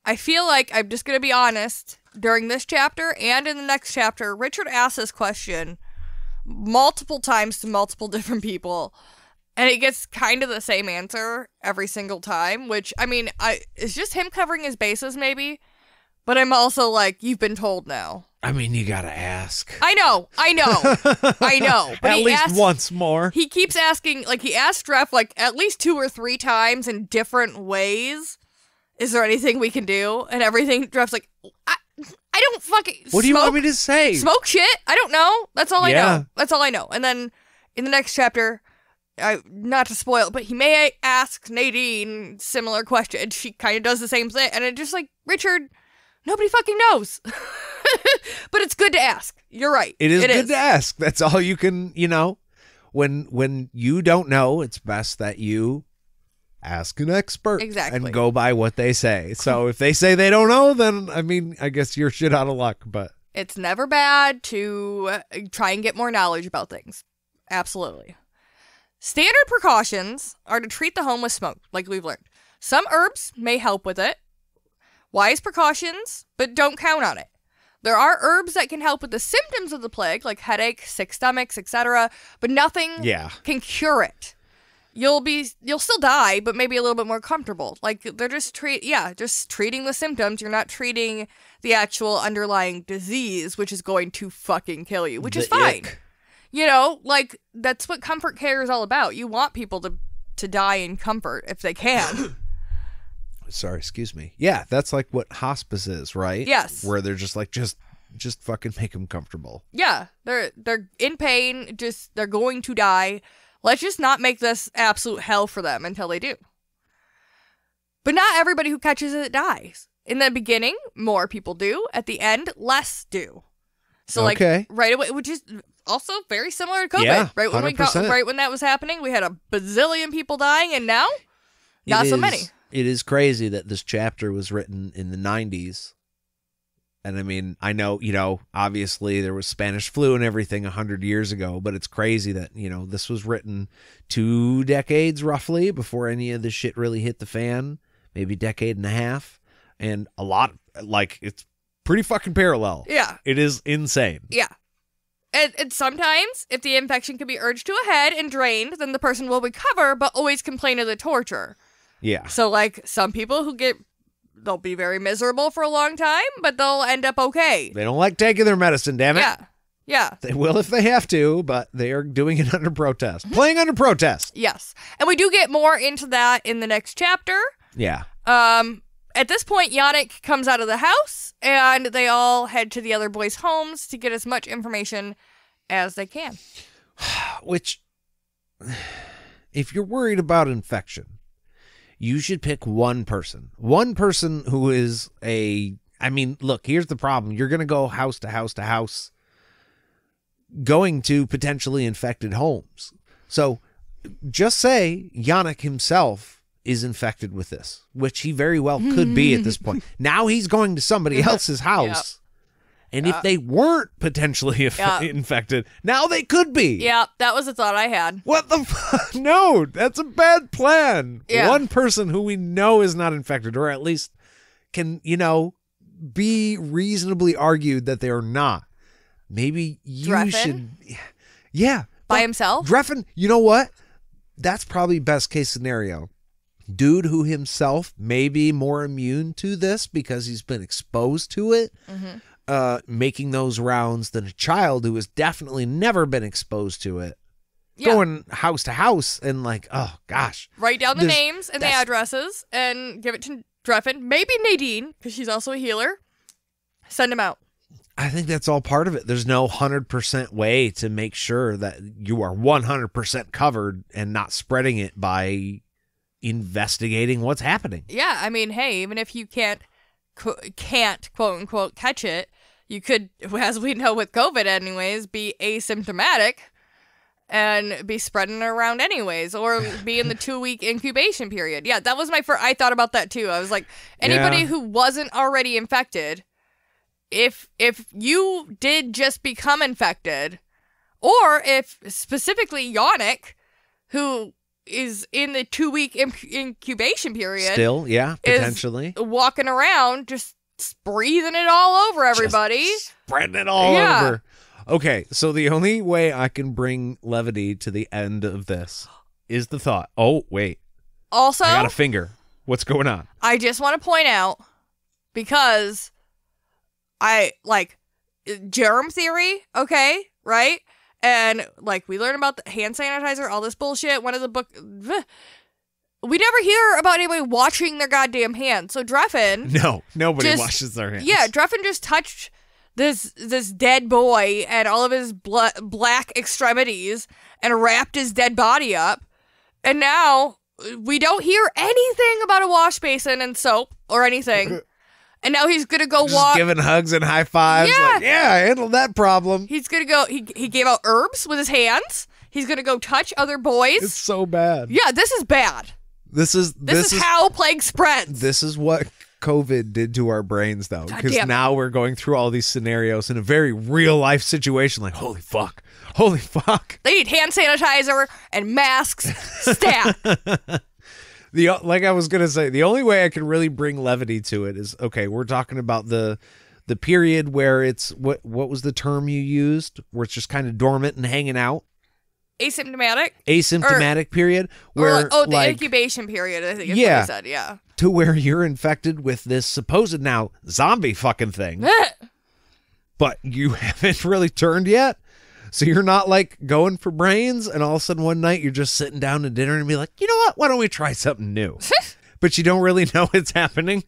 Speaker 2: I feel like, I'm just going to be honest, during this chapter and in the next chapter, Richard asks this question multiple times to multiple different people, and it gets kind of the same answer every single time, which, I mean, it's just him covering his bases, maybe, but I'm also like, you've been told now.
Speaker 1: I mean, you gotta ask.
Speaker 2: I know. But
Speaker 1: At
Speaker 2: he
Speaker 1: least
Speaker 2: asks,
Speaker 1: once more.
Speaker 2: He keeps asking, like, he asked Dref, like, at least 2 or 3 times in different ways. Is there anything we can do? And everything, Dref's like, I don't fucking
Speaker 1: What do you want me to say?
Speaker 2: Smoke shit? I don't know. That's all I
Speaker 1: Yeah.
Speaker 2: know. That's all I know. And then in the next chapter, not to spoil it, but he may ask Nadine similar question. She kind of does the same thing. And it's just like, Richard, nobody fucking knows. But it's good to ask. You're right.
Speaker 1: It is good to ask. That's all you can, when you don't know, it's best that you ask an expert.
Speaker 2: Exactly.
Speaker 1: And go by what they say. So if they say they don't know, then, I mean, I guess you're shit out of luck, but.
Speaker 2: It's never bad to try and get more knowledge about things. Absolutely. Standard precautions are to treat the home with smoke, like we've learned. Some herbs may help with it. Wise precautions, but don't count on it. There are herbs that can help with the symptoms of the plague, like headache, sick stomachs, etc., but nothing can cure it. You'll still die, but maybe a little bit more comfortable. Like, they're just treating the symptoms. You're not treating the actual underlying disease, which is going to fucking kill you, which is fine.
Speaker 1: Ick.
Speaker 2: Like, that's what comfort care is all about. You want people to die in comfort if they can.
Speaker 1: Sorry, excuse me. Yeah, that's like what hospice is, right?
Speaker 2: Yes.
Speaker 1: Where they're just like, just fucking make them comfortable.
Speaker 2: Yeah, they're in pain, they're going to die. Let's just not make this absolute hell for them until they do. But not everybody who catches it dies. In the beginning, more people do. At the end, less do. So,
Speaker 1: Okay.
Speaker 2: right away, which is also very similar to COVID.
Speaker 1: Yeah,
Speaker 2: right when
Speaker 1: 100%.
Speaker 2: right when that was happening, we had a bazillion people dying, and now, not so many.
Speaker 1: It is crazy that this chapter was written in the 90s. And I mean, I know, obviously there was Spanish flu and everything 100 years ago, but it's crazy that, this was written 2 decades roughly before any of this shit really hit the fan, maybe decade and a half. And a lot, like, it's pretty fucking parallel.
Speaker 2: Yeah.
Speaker 1: It is insane.
Speaker 2: Yeah. And sometimes, if the infection can be urged to a head and drained, then the person will recover, but always complain of the torture.
Speaker 1: Yeah.
Speaker 2: So, like, some people they'll be very miserable for a long time, but they'll end up okay.
Speaker 1: They don't like taking their medicine, damn it.
Speaker 2: Yeah. Yeah.
Speaker 1: They will if they have to, but they are doing it under protest. Playing under protest.
Speaker 2: Yes. And we do get more into that in the next chapter.
Speaker 1: Yeah.
Speaker 2: At this point, Yannick comes out of the house, and they all head to the other boys' homes to get as much information as they can.
Speaker 1: Which, if you're worried about infection, you should pick one person. One person who is I mean, look, here's the problem. You're going to go house to house to house, going to potentially infected homes. So just say Yannick himself is infected with this, which he very well could be at this point. Now he's going to somebody else's house. And if they weren't potentially infected, now they could be.
Speaker 2: Yeah, that was a thought I had.
Speaker 1: What the fuck? No, that's a bad plan.
Speaker 2: Yeah.
Speaker 1: One person who we know is not infected, or at least can, be reasonably argued that they are not. Maybe you
Speaker 2: Drefan?
Speaker 1: should. Yeah.
Speaker 2: By himself?
Speaker 1: Drefan, you know what? That's probably best case scenario. Dude who himself may be more immune to this because he's been exposed to it.
Speaker 2: Mm-hmm.
Speaker 1: Making those rounds than a child who has definitely never been exposed to it.
Speaker 2: Yeah.
Speaker 1: Going house to house and oh gosh.
Speaker 2: Write down the names and the addresses and give it to Drefan. Maybe Nadine, because she's also a healer. Send him out.
Speaker 1: I think that's all part of it. There's no 100% way to make sure that you are 100% covered and not spreading it by investigating what's happening.
Speaker 2: Yeah, I mean, hey, even if you can't quote unquote catch it, you could, as we know with COVID anyways, be asymptomatic and be spreading it around anyways, or be in the 2-week incubation period. Yeah, that was I thought about that too. I was like, anybody who wasn't already infected, if you did just become infected, or if specifically Yannick, who is in the 2-week incubation period,
Speaker 1: still, yeah, potentially
Speaker 2: walking around just breathing it all over everybody,
Speaker 1: just spreading it all over. Okay, so the only way I can bring levity to the end of this is the thought. Oh wait,
Speaker 2: also
Speaker 1: I got a finger. What's going on?
Speaker 2: I just want to point out, because I like germ theory. Okay, right? And we learn about the hand sanitizer, all this bullshit. One of the book, we never hear about anybody washing their goddamn hands. So Drefan,
Speaker 1: no, nobody washes their hands.
Speaker 2: Yeah, Drefan just touched this dead boy and all of his black extremities and wrapped his dead body up, and now we don't hear anything about a wash basin and soap or anything. And now he's going to go walk.
Speaker 1: Giving hugs and high fives.
Speaker 2: Yeah.
Speaker 1: I handled that problem.
Speaker 2: He's going to go. He gave out herbs with his hands. He's going to go touch other boys.
Speaker 1: It's so bad.
Speaker 2: Yeah, this is bad.
Speaker 1: This is
Speaker 2: how plague spreads.
Speaker 1: This is what COVID did to our brains, though. Because now we're going through all these scenarios in a very real life situation. Like, holy fuck.
Speaker 2: They need hand sanitizer and masks. Stat.
Speaker 1: Like I was going to say, the only way I can really bring levity to it is, okay, we're talking about the period where it's, what was the term you used? Where it's just kind of dormant and hanging out? Asymptomatic period. Where,
Speaker 2: the incubation period, I think is what you said, yeah.
Speaker 1: To where you're infected with this supposed now zombie fucking thing. But you haven't really turned yet. So you're not going for brains, and all of a sudden one night you're just sitting down to dinner and be like, you know what? Why don't we try something new? But you don't really know it's happening.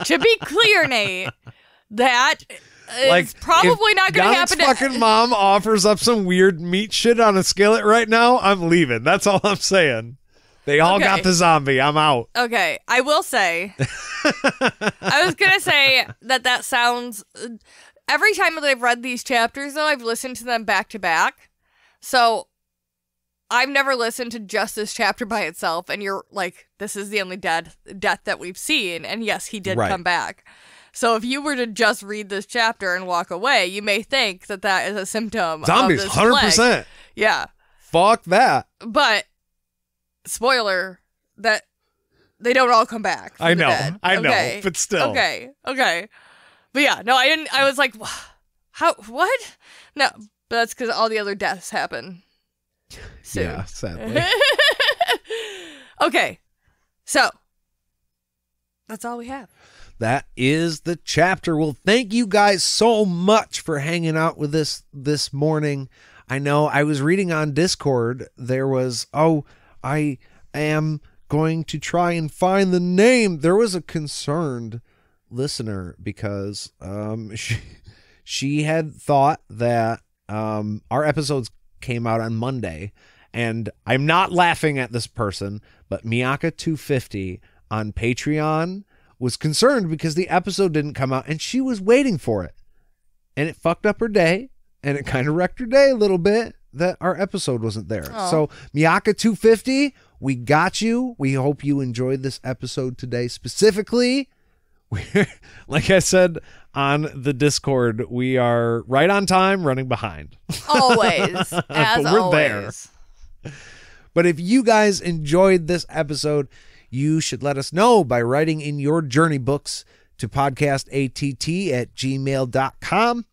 Speaker 2: To be clear, Nate, that is probably not going to happen.
Speaker 1: If fucking mom offers up some weird meat shit on a skillet right now, I'm leaving. That's all I'm saying. They all got the zombie. I'm out.
Speaker 2: Okay, I will say, I was going to say that sounds... Every time that I've read these chapters, though, I've listened to them back to back. So I've never listened to just this chapter by itself. And you're like, this is the only death that we've seen. And yes, he did come back. So if you were to just read this chapter and walk away, you may think that is a symptom
Speaker 1: zombies,
Speaker 2: of this
Speaker 1: 100%.
Speaker 2: plague. Yeah.
Speaker 1: Fuck that.
Speaker 2: But, spoiler, that they don't all come back.
Speaker 1: I know, but still.
Speaker 2: Okay. But yeah, no, I didn't. I was like, how? What? No, but that's because all the other deaths happen soon.
Speaker 1: Yeah, sadly.
Speaker 2: Okay, so that's all we have.
Speaker 1: That is the chapter. Well, thank you guys so much for hanging out with us this morning. I know I was reading on Discord. There was, I am going to try and find the name. There was a concerned listener because she had thought that our episodes came out on Monday, and I'm not laughing at this person, but Miyaka250 on Patreon was concerned because the episode didn't come out and she was waiting for it, and it fucked up her day, and it kind of wrecked her day a little bit that our episode wasn't there.
Speaker 2: Oh.
Speaker 1: So Miyaka250, we got you. We hope you enjoyed this episode today. Specifically, like I said on the Discord, we are right on time, running behind.
Speaker 2: Always. As
Speaker 1: but we're
Speaker 2: always.
Speaker 1: there. But if you guys enjoyed this episode, you should let us know by writing in your journey books to podcastatt@gmail.com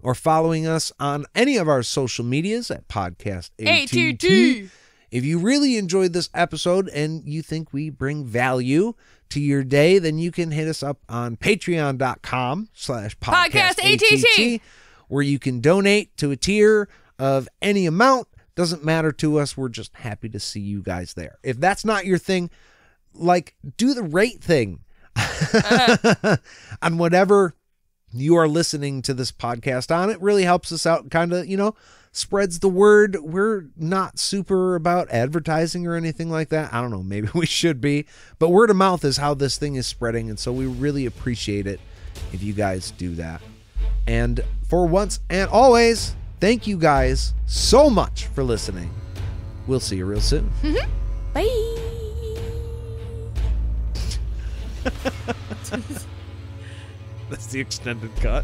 Speaker 1: or following us on any of our social medias at podcastatt. If you really enjoyed this episode and you think we bring value to your day, then you can hit us up on patreon.com/podcastatt, where you can donate to a tier of any amount. Doesn't matter to us. We're just happy to see you guys there. If that's not your thing, like, do the rate thing on whatever you are listening to this podcast on. It really helps us out, kind of, spreads the word. We're not super about advertising or anything like that. I don't know, maybe we should be, but word of mouth is how this thing is spreading, and so we really appreciate it if you guys do that. And for once and always, thank you guys so much for listening. We'll see you real soon.
Speaker 2: Bye.
Speaker 1: That's the extended cut.